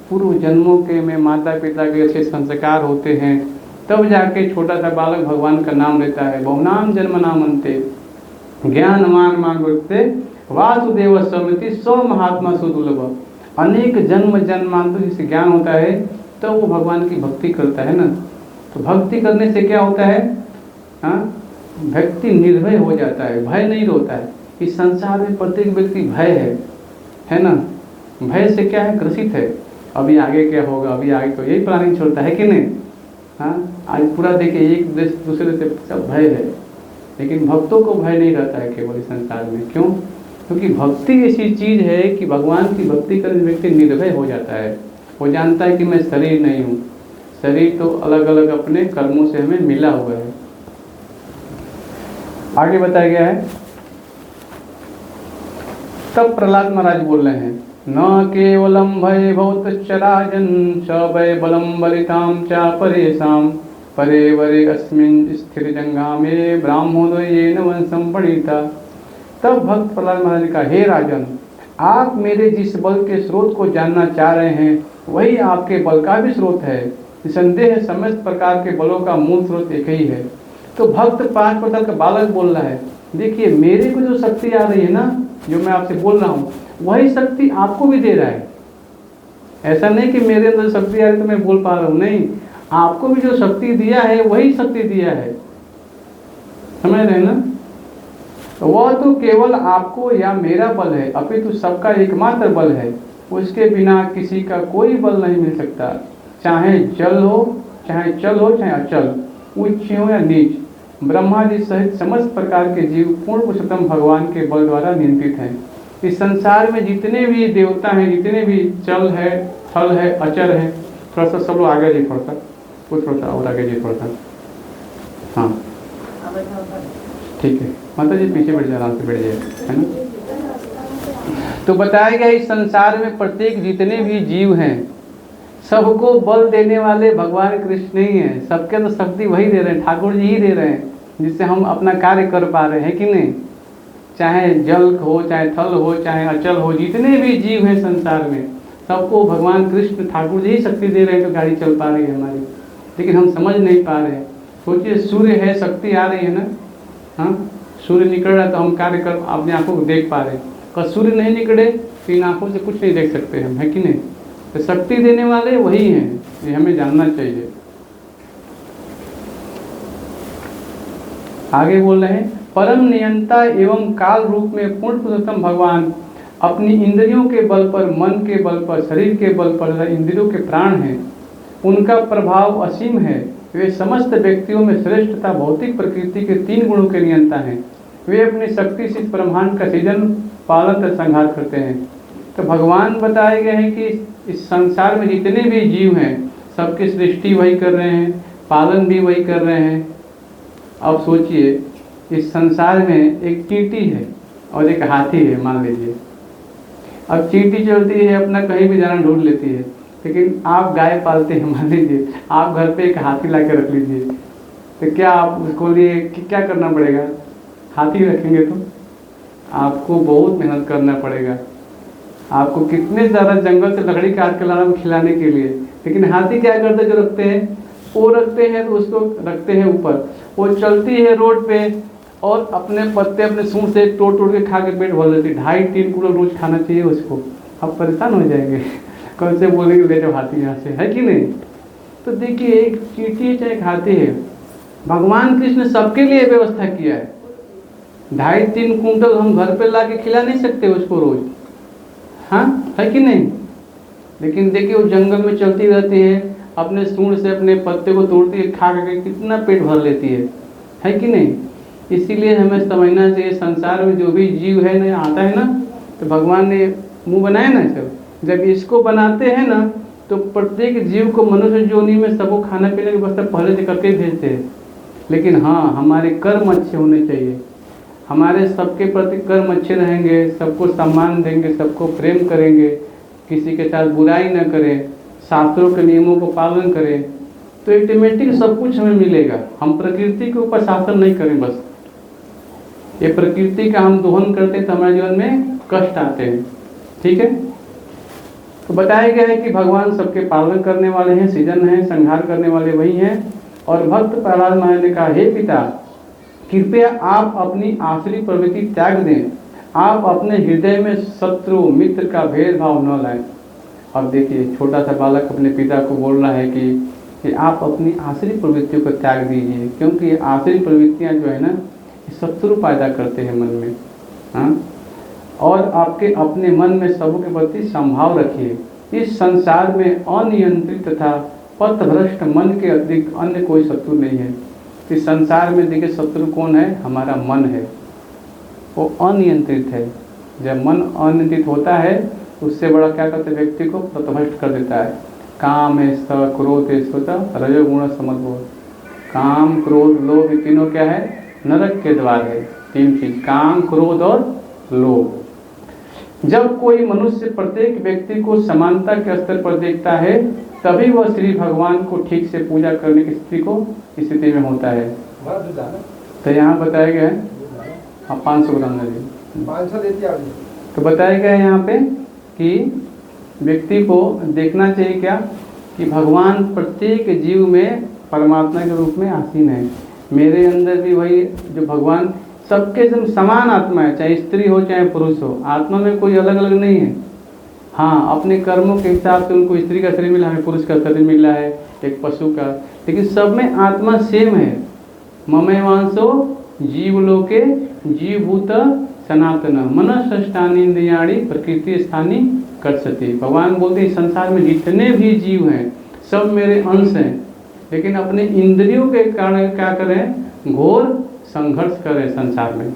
पूर्व जन्मों के में माता पिता के अच्छे संस्कार होते हैं, तब जाके छोटा सा बालक भगवान का नाम लेता है। बहुनाम जन्म नाम अंते ज्ञानवान मान बोलते वासुदेव स्मृति स्व महात्मा सुदुर्लभ। अनेक जन्म जन्मांतर जिसे ज्ञान होता है, तो वो भगवान की भक्ति करता है ना। तो भक्ति करने से क्या होता है? हाँ, व्यक्ति निर्भय हो जाता है, भय नहीं होता है। इस संसार में प्रत्येक व्यक्ति भय है ना। भय से क्या है? ग्रसित है। अभी आगे क्या होगा, अभी आगे तो यही प्लानिंग चलता है कि नहीं? हाँ, आज पूरा देखिए एक दूसरे से सब भय है, लेकिन भक्तों को भय नहीं रहता है केवल इस संसार में। क्यों? क्योंकि भक्ति ऐसी चीज़ है कि भगवान की भक्ति करने व्यक्ति निर्भय हो जाता है। वो जानता है कि मैं शरीर नहीं हूँ, शरीर तो अलग अलग अपने कर्मों से हमें मिला हुआ है। आगे बताया गया है, तब प्रहलाद महाराज बोल रहे हैं, न केवलम भय भौतश्चराजन च भय बलम बलिताम चा परेशाम परे वरे अस्मिन् स्थिर जंगामे ब्राह्मणोयेन वंशम पणिता। तब भक्त प्रहलाद महाराज ने कहा, हे राजन, आप मेरे जिस बल के स्रोत को जानना चाह रहे हैं, वही आपके बल का भी स्रोत है। निसंदेह समस्त प्रकार के बलों का मूल स्रोत एक ही है। तो भक्त 5 वर्ष का बालक बोल रहा है, देखिए मेरे को जो शक्ति आ रही है ना, जो मैं आपसे बोल रहा हूँ, वही शक्ति आपको भी दे रहा है। ऐसा नहीं कि मेरे अंदर शक्ति आ रही तो मैं बोल पा रहा हूँ, नहीं, आपको भी जो शक्ति दिया है वही शक्ति दिया है। समझ रहे हैं ना? वह तो केवल आपको या मेरा बल है, अपितु सबका एकमात्र बल है। उसके बिना किसी का कोई बल नहीं मिल सकता, चाहे जल हो, चाहे चल हो, चाहे अचल, उच्च हो या नीच। ब्रह्मा जी सहित समस्त प्रकार के जीव पूर्ण पुरुषोत्तम भगवान के बल द्वारा नियंत्रित हैं। इस संसार में जितने भी देवता हैं, जितने भी चल है, थल है, अचल है, थोड़ा सा सब लोग आगे जी, थोड़ा सा थोड़ा सा और आगे जी, थोड़ा सा, हाँ ठीक है, माता जी पीछे बैठ जाए, आराम से बैठ जाए, है ना। तो बताया गया इस संसार में प्रत्येक जितने भी जीव हैं, सबको बल देने वाले भगवान कृष्ण ही हैं। सबके तो शक्ति वही दे रहे हैं, ठाकुर जी ही दे रहे हैं, जिससे हम अपना कार्य कर पा रहे हैं कि नहीं। चाहे जल हो, चाहे थल हो, चाहे अचल हो, जितने भी जीव हैं संसार में, सबको भगवान कृष्ण ठाकुर जी ही शक्ति दे रहे हैं, तो गाड़ी चल पा रही है हमारी। लेकिन हम समझ नहीं पा रहे हैं। सोचिए, सूर्य है, शक्ति आ रही है ना, हाँ, सूर्य निकल रहा है तो हम कार्य कर अपनी आंखों को देख पा रहे हैं। अगर सूर्य नहीं निकले तो इन आंखों से कुछ नहीं देख सकते हम, है कि नहीं। तो शक्ति देने वाले वही हैं, ये हमें जानना चाहिए। आगे बोल रहे हैं, परम नियंता एवं काल रूप में पूर्ण पुरुषोत्तम भगवान अपनी इंद्रियों के बल पर, मन के बल पर, शरीर के बल पर, इंद्रियों के प्राण हैं। उनका प्रभाव असीम है। वे समस्त व्यक्तियों में श्रेष्ठ तथा भौतिक प्रकृति के 3 गुणों के नियंता हैं। वे अपनी शक्ति से इस ब्रह्मांड का सृजन, पालन तथा संहार करते हैं। तो भगवान बताए गए हैं कि इस संसार में जितने भी जीव हैं, सबकी सृष्टि वही कर रहे हैं, पालन भी वही कर रहे हैं। अब सोचिए, इस संसार में एक चींटी है और एक हाथी है, मान लीजिए। अब चींटी चलती है, अपना कहीं भी जाना ढूंढ लेती है, लेकिन आप गाय पालते हैं, मान लीजिए आप घर पे एक हाथी ला के रख लीजिए, तो क्या आप उसको लिए क्या करना पड़ेगा? हाथी रखेंगे तो आपको बहुत मेहनत करना पड़ेगा। आपको कितने ज़्यादा जंगल से लकड़ी काट के लाना खिलाने के लिए। लेकिन हाथी क्या करते हैं, जो रखते हैं वो रखते हैं, तो उसको रखते हैं ऊपर, वो चलती है रोड पे और अपने पत्ते अपने सूंड से तोड़ के खा के पेट भर लेती है। 2.5-3 किलो रोज खाना चाहिए उसको। आप परेशान हो जाएंगे, कौन से बोलेंगे ले जाओ हाथी यहाँ से, है कि नहीं। तो देखिए, एक चींटी चाहे एक हाथी है, भगवान कृष्ण सबके लिए व्यवस्था किया है। 2.5-3 कुंटल हम घर पे ला के खिला नहीं सकते उसको रोज, हाँ है कि नहीं। लेकिन देखिए वो जंगल में चलती रहती है, अपने सूंड से अपने पत्ते को तोड़ती है, खा करके कितना पेट भर लेती है कि नहीं। इसीलिए हमें समझना चाहिए संसार में जो भी जीव है ना आता है ना, तो भगवान ने मुंह बनाया ना, जब इसको बनाते हैं ना तो प्रत्येक जीव को मनुष्य योनि में सबको खाना पीने की व्यवस्था पहले से करके भेजते हैं। लेकिन हाँ, हमारे कर्म अच्छे होने चाहिए, हमारे सबके प्रति कर्म अच्छे रहेंगे, सबको सम्मान देंगे, सबको प्रेम करेंगे, किसी के साथ बुराई न करें, शास्त्रों के नियमों को पालन करें, तो ऑटोमेटिक सब कुछ हमें मिलेगा। हम प्रकृति के ऊपर शासन नहीं करें, बस ये प्रकृति का हम दोहन करते हैं तो हमारे जीवन में कष्ट आते हैं, ठीक है। तो बताया गया है कि भगवान सबके पालन करने वाले हैं, सृजन हैं, संहार करने वाले वही हैं। और भक्त प्रहलाद महाराज ने कहा, हे पिता कृपया आप अपनी आसुरी प्रवृत्ति त्याग दें, आप अपने हृदय में शत्रु मित्र का भेदभाव न लाएं। अब देखिए छोटा सा बालक अपने पिता को बोल रहा है कि आप अपनी आसुरी प्रवृत्तियों को त्याग दीजिए, क्योंकि ये आसुरी प्रवृत्तियाँ जो है ना शत्रु पैदा करते हैं मन में, हाँ। और आपके अपने मन में सबों के प्रति संभाव रखिए। इस संसार में अनियंत्रित तथा पथभ्रष्ट मन के अतिरिक्त अन्य कोई शत्रु नहीं है। इस संसार में देखिए शत्रु कौन है, हमारा मन है, वो अनियंत्रित है। जब मन अनियंत्रित होता है तो उससे बड़ा क्या करते हैं, व्यक्ति को पथभ्रष्ट कर देता है। काम है स क्रोध है स्वतः रजोगुण समद्भव। काम क्रोध लोभ ये तीनों क्या है, नरक के द्वार है। 3 चीज, काम क्रोध और लोभ। जब कोई मनुष्य प्रत्येक व्यक्ति को समानता के स्तर पर देखता है तभी वह श्री भगवान को ठीक से पूजा करने की स्थिति में होता है। तो यहाँ बताया गया है, हाँ 500 ग्राम नदी 500 देती है। तो बताया गया है यहाँ पे कि व्यक्ति को देखना चाहिए क्या, कि भगवान प्रत्येक जीव में परमात्मा के रूप में आसीन है। मेरे अंदर भी वही जो भगवान सबके समान आत्मा है, चाहे स्त्री हो चाहे पुरुष हो, आत्मा में कोई अलग अलग नहीं है। हाँ, अपने कर्मों के हिसाब से उनको स्त्री का शरीर मिला है, पुरुष का शरीर मिला है, एक पशु का, लेकिन सब में आत्मा सेम है। ममेवांसो जीवलोके जीवभूत सनातन मनस्ष्ठानि इंद्रियाणि प्रकृति स्थानी कर्षति। भगवान बोलते हैं संसार में जितने भी जीव हैं सब मेरे अंश हैं, लेकिन अपने इंद्रियों के कारण क्या करें, घोर संघर्ष करें संसार में।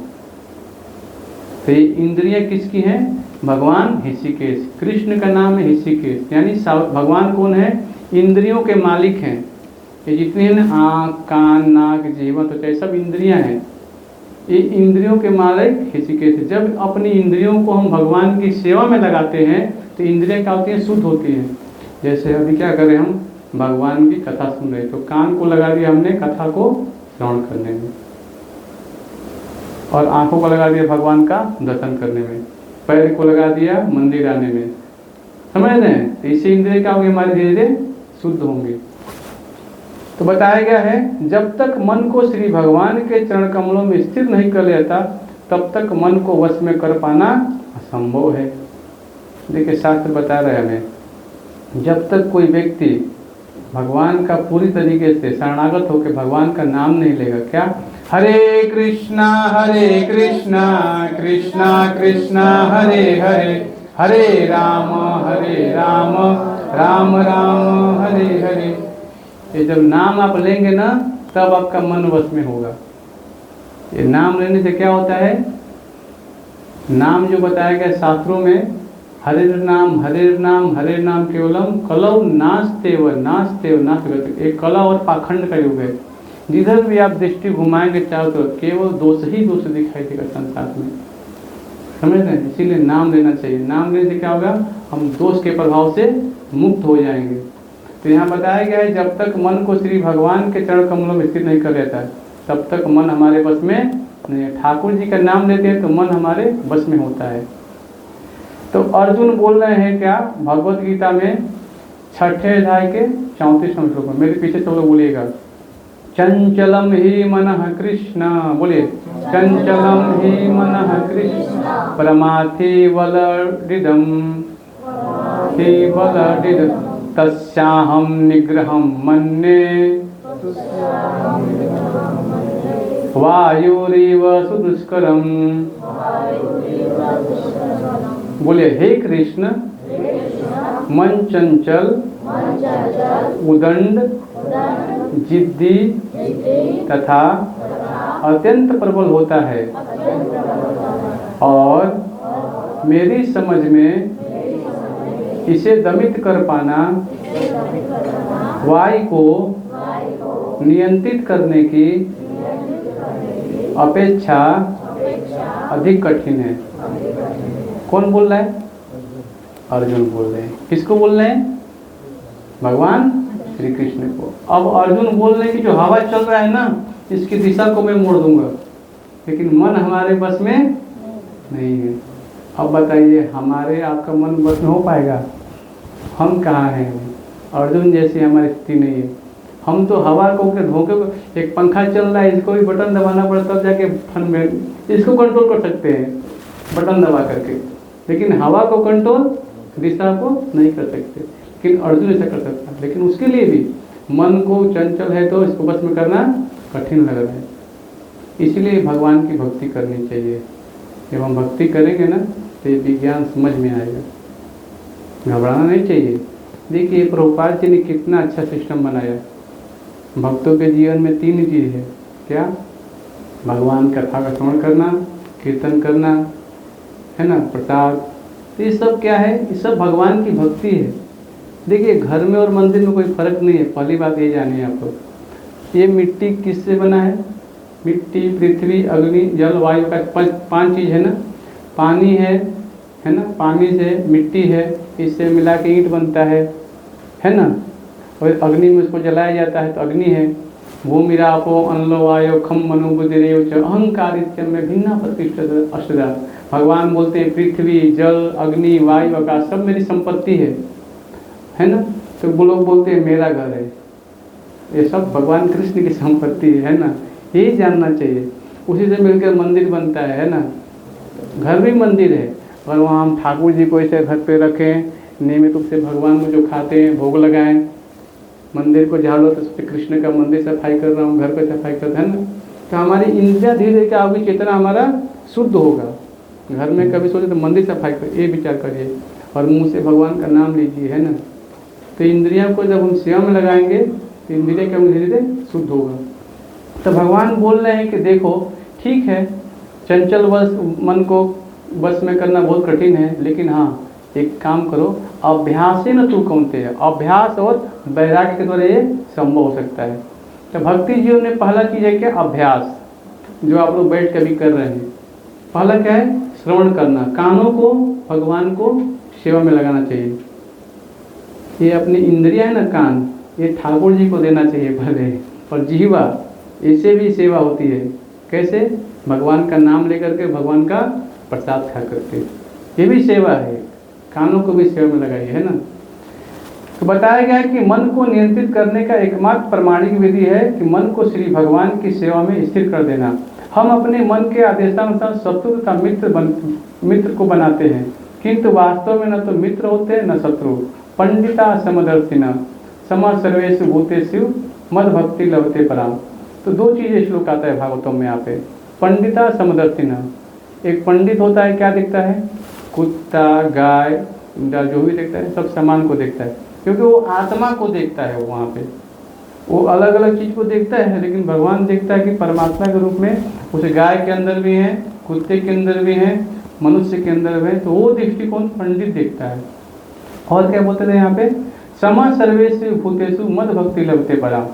तो ये इंद्रियां किसकी हैं, भगवान ऋषिकेश, कृष्ण का नाम है ऋषिकेश, यानी भगवान कौन है, इंद्रियों के मालिक हैं। ये जितनी है ना आँख कान नाक जीवा त्वचा सब इंद्रियां हैं, ये इंद्रियों के मालिक ऋषिकेश। जब अपनी इंद्रियों को हम भगवान की सेवा में लगाते हैं तो इंद्रियां क्या होती हैं, शुद्ध होती हैं। जैसे अभी क्या करें, हम भगवान की कथा सुन रहे, तो कान को लगा दिया हमने कथा को श्रवण करने में, और आंखों को लगा दिया भगवान का दर्शन करने में, पैर को लगा दिया मंदिर आने में, समझ रहे हैं। तो इससे इंद्रिय क्या होंगे, हमारे धीरे धीरे शुद्ध होंगे। तो बताया गया है जब तक मन को श्री भगवान के चरण कमलों में स्थिर नहीं कर लेता तब तक मन को वश में कर पाना असंभव है। देखिए शास्त्र बता रहे हमें, जब तक कोई व्यक्ति भगवान का पूरी तरीके से शरणागत होकर भगवान का नाम नहीं लेगा, क्या हरे कृष्णा कृष्णा कृष्णा हरे हरे, हरे राम राम राम हरे हरे। ये जब नाम आप लेंगे ना तब आपका मन वश में होगा। ये नाम लेने से क्या होता है, नाम जो बताया गया शास्त्रों में, हरे नाम केवलम कलौ नास्तेव एक कला और पाखंड का युग है। जिधर भी आप दृष्टि घुमाएंगे चारों तरफ केवल दोष ही दोष दिखाई देगा संसार में, समझ रहे हैं। इसीलिए नाम लेना चाहिए। नाम लेने से क्या होगा, हम दोष के प्रभाव से मुक्त हो जाएंगे। तो यहाँ बताया गया है जब तक मन को श्री भगवान के चरण कमलों में स्थिर नहीं कर लेता है तब तक मन हमारे बस में नहीं है। ठाकुर जी का नाम लेते हैं तो मन हमारे बस में होता है। तो अर्जुन बोल रहे हैं क्या, भगवत गीता में 6ठे अध्याय के 34वें श्लोक में, मेरे पीछे सब लोग बोलिएगा, चंचलम ही मनः कृष्ण, बोलिए चंचलम ही मनः कृष्ण प्रमाथि वलडिदम तस्याहम निग्रहम मन्ये वायुरिव सुदुष्करम। बोले हे कृष्ण, मन चंचल, उदंड, जिद्दी तथा अत्यंत प्रबल होता है और मेरी समझ में इसे दमित कर पाना वायु को नियंत्रित करने की अपेक्षा अधिक कठिन है। कौन बोल रहा है? अर्जुन बोल रहे हैं। किसको बोल रहे हैं? भगवान श्री कृष्ण को। अब अर्जुन बोल रहे हैं कि जो हवा चल रहा है ना, इसकी दिशा को मैं मोड़ दूंगा, लेकिन मन हमारे बस में नहीं है। अब बताइए, हमारे आपका मन बस में हो पाएगा? हम कहाँ हैं? अर्जुन जैसी हमारी स्थिति नहीं है। हम तो हवा को के धोखे को, एक पंखा चल रहा है, इसको भी बटन दबाना पड़ता है, जाके फन में इसको कंट्रोल कर सकते हैं बटन दबा करके, लेकिन हवा को कंट्रोल, दिशा को नहीं कर सकते। लेकिन अर्जुन ऐसा कर सकता है, लेकिन उसके लिए भी मन को चंचल है तो इसको बस में करना कठिन लग रहा है। इसलिए भगवान की भक्ति करनी चाहिए। जब हम भक्ति करेंगे ना तो ये विज्ञान समझ में आएगा, घबराना नहीं चाहिए। देखिए प्रभुपाद जी ने कितना अच्छा सिस्टम बनाया। भक्तों के जीवन में 3 चीज़ है। क्या? भगवान कथा का श्रवण करना, कीर्तन करना, है ना, प्रसाद। ये सब क्या है? ये सब भगवान की भक्ति है। देखिए घर में और मंदिर में कोई फर्क नहीं है। पहली बात ये जानिए आप लोग, ये मिट्टी किससे बना है? मिट्टी, पृथ्वी, अग्नि, जल, वायु का 5 चीज़ है ना। पानी है ना, पानी से मिट्टी है, इससे मिला के ईंट बनता है ना। और अग्नि में उसको जलाया जाता है तो अग्नि है। भूमिरापो अनलो वायो खम मनु बुद्धिरेव च अहंकारित्य में भिन्ना प्रतिष्ठित अष्टदा। भगवान बोलते हैं पृथ्वी, जल, अग्नि, वायु, आकाश सब मेरी संपत्ति है ना। तो वो लोग बोलते हैं मेरा घर है। ये सब भगवान कृष्ण की संपत्ति है ना, यही जानना चाहिए। उसी से मिलकर मंदिर बनता है ना। घर भी मंदिर है। और वहाँ हम ठाकुर जी को ऐसे घर पे रखें, नियमित रूप से भगवान को जो खाते हैं भोग लगाएं, मंदिर को झाड़ो तो उससे कृष्ण का मंदिर सफाई कर रहा हूँ, घर का सफाई करता है ना। तो हमारी इंद्रिया धीरे धीरे क्या होगी? चेतना हमारा शुद्ध होगा। घर में कभी सोचे तो मंदिर सफाई कर, ये विचार करिए, और मुँह से भगवान का नाम लीजिए, है ना। तो इंद्रियों को जब हम सेवा में लगाएंगे तो इंद्रिय का धीरे धीरे शुद्ध होगा। तो भगवान बोल रहे हैं कि देखो ठीक है, चंचल मन को बस में करना बहुत कठिन है, लेकिन हाँ एक काम करो, अभ्यास ही न तू कौनते है। अभ्यास और वैराग्य के द्वारा ये संभव हो सकता है। तो भक्ति जीवन में पहला चीज़ है क्या? अभ्यास, जो आप लोग बैठ कर भी कर रहे हैं। पहला क्या है? श्रवण करना। कानों को भगवान को सेवा में लगाना चाहिए। ये अपनी इंद्रिया है ना, कान, ये ठाकुर जी को देना चाहिए पहले। और जीवा, इससे भी सेवा होती है। कैसे? भगवान का नाम लेकर के, भगवान का प्रसाद खा करके, ये भी सेवा है। कानों को भी सेवा में लगाइए, है ना। तो बताया गया है कि मन को नियंत्रित करने का एकमात्र प्रमाणिक विधि है कि मन को श्री भगवान की सेवा में स्थिर कर देना। हम अपने मन के आदेशानुसार शत्रु तथा मित्र को बनाते हैं, किंतु वास्तव में न तो मित्र होते हैं न शत्रु। पंडिता समदर्शिना सम सर्वेषु भूतेषु मद भक्ति लभते पराम। तो 2 चीज़ें श्लोक आता है भागवतम में। यहाँ पे पंडिता समदर्शिना, एक पंडित होता है, क्या देखता है? कुत्ता, गाय, जो भी देखता है सब समान को देखता है, क्योंकि वो आत्मा को देखता है। वहाँ पे वो अलग अलग चीज़ को देखता है, लेकिन भगवान देखता है कि परमात्मा के रूप में उस गाय के अंदर भी है, कुत्ते के अंदर भी है, मनुष्य के अंदर भी है। तो वो दृष्टिकोण पंडित देखता है। और क्या बोलते थे यहाँ पे? समा सर्वेषु भूतेषु मद भक्ति लभते पराम।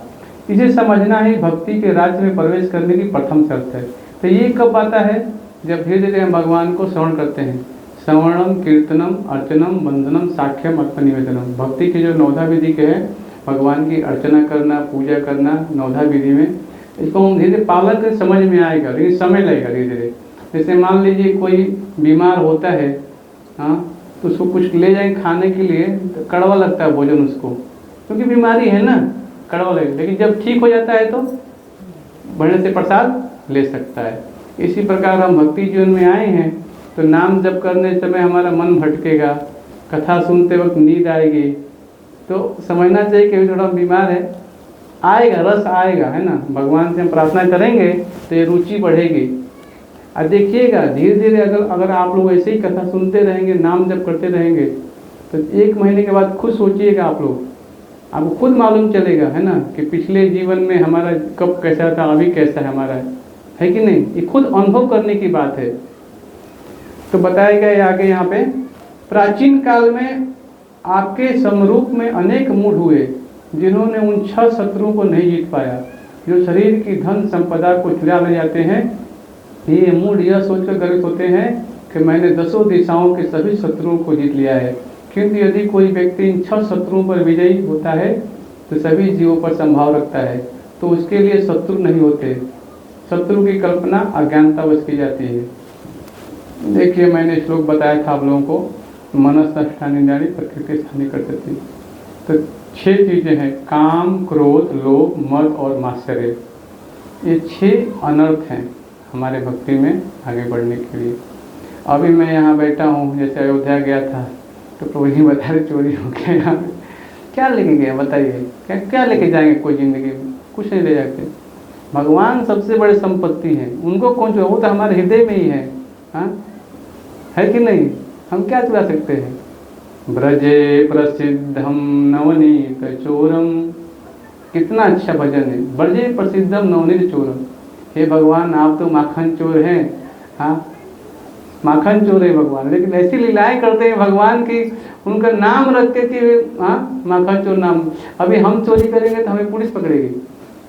इसे समझना ही भक्ति के राज्य में प्रवेश करने की प्रथम शर्त है। तो ये कब आता है? जब धीरे धीरे हम भगवान को श्रवण करते हैं। श्रवणम, कीर्तनम, अर्चनम, वंदनम, साक्ष्यम, आत्मनिवेदनम। भक्ति की जो 9धा विधि के है, भगवान की अर्चना करना, पूजा करना 9धा विधि में, इसको हम धीरे धीरे पालन कर समझ में आएगा, लेकिन समय लगेगा धीरे धीरे। जैसे मान लीजिए कोई बीमार होता है, हाँ, तो उसको कुछ ले जाएंगे खाने के लिए, तो कड़वा लगता है भोजन उसको, क्योंकि बीमारी है ना, कड़वा लगेगा। लेकिन जब ठीक हो जाता है तो बढ़िया से प्रसाद ले सकता है। इसी प्रकार हम भक्ति जीवन में आए हैं तो नाम जप करने समय हमारा मन भटकेगा, कथा सुनते वक्त नींद आएगी, तो समझना चाहिए कि अभी थोड़ा बीमार है, आएगा, रस आएगा, है ना। भगवान से हम प्रार्थना करेंगे तो ये रुचि बढ़ेगी। और देखिएगा धीरे धीरे अगर आप लोग ऐसे ही कथा सुनते रहेंगे, नाम जप करते रहेंगे, तो 1 महीने के बाद खुद सोचिएगा आप लोग, आपको खुद मालूम चलेगा, है ना, कि पिछले जीवन में हमारा कब कैसा था, अभी कैसा है हमारा, है कि नहीं। ये खुद अनुभव करने की बात है। तो बताया गया है आगे यहाँ पे, प्राचीन काल में आपके समरूप में अनेक मूढ़ हुए जिन्होंने उन 6 शत्रुओं को नहीं जीत पाया जो शरीर की धन संपदा को चुरा ले जाते हैं। ये मूढ़ यह सोचकर गर्वित होते हैं कि मैंने 10 दिशाओं के सभी शत्रुओं को जीत लिया है, किंतु यदि कोई व्यक्ति इन 6 शत्रुओं पर विजयी होता है तो सभी जीवों पर संभाव रखता है, तो उसके लिए शत्रु नहीं होते। शत्रु की कल्पना अज्ञानतावश की जाती है। देखिए मैंने श्लोक बताया था आप लोगों को, मनस स्थानी जानी प्रकृति स्थानी करते थी। तो 6 चीज़ें हैं, काम, क्रोध, लोभ, मद और मात्सर्य। ये 6 अनर्थ हैं हमारे भक्ति में आगे बढ़ने के लिए। अभी मैं यहाँ बैठा हूँ, जैसे अयोध्या गया था तो प्रभु जी बता रहे चोरी हो गया यहाँ पे। क्या लेके गया बताइए, क्या लेके जाएंगे कोई ज़िंदगी में, कुछ नहीं ले जाते। भगवान सबसे बड़ी संपत्ति है, उनको कौन चुरा, वो तो हमारे हृदय में ही है, हाँ है कि नहीं। हम क्या चुरा सकते हैं। ब्रजे प्रसिद्धम नवनीत चोरम, कितना अच्छा भजन है, ब्रजे प्रसिद्धम नवनीत चोरम। हे भगवान आप तो माखन चोर हैं, हाँ माखन चोर है भगवान, लेकिन ऐसी लीलाएं करते हैं भगवान की, उनका नाम रखते कि हाँ माखन चोर नाम। अभी हम चोरी करेंगे तो हमें पुलिस पकड़ेगी,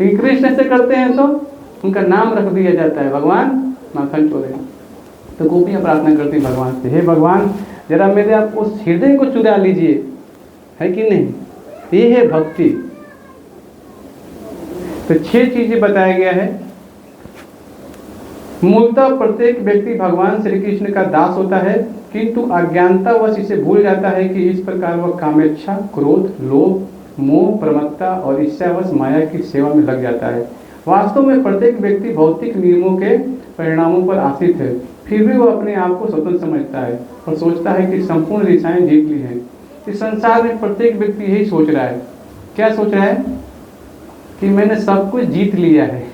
लेकिन कृष्ण ऐसे करते हैं तो उनका नाम रख दिया जाता है, भगवान माखन चोर है। तो गोपियाँ प्रार्थना करती भगवान से, हे भगवान जरा मेरे आप उस हृदय को चुरा लीजिए, है कि नहीं। ये है भक्ति। तो 6 चीजें बताया गया है। मूलतः प्रत्येक व्यक्ति भगवान श्री कृष्ण का दास होता है, किंतु अज्ञानतावश इसे भूल जाता है कि इस प्रकार वह कामेच्छा, क्रोध, लोभ, मोह, प्रमत्ता और ईर्ष्यावश माया की सेवा में लग जाता है। वास्तव में प्रत्येक व्यक्ति भौतिक नियमों के परिणामों पर आश्रित है, फिर भी वह अपने आप को स्वतंत्र समझता है और सोचता है कि संपूर्ण दिशाएं जीत ली हैं। इस संसार में प्रत्येक व्यक्ति यही सोच रहा है। क्या सोच रहा है कि मैंने सब कुछ जीत लिया है।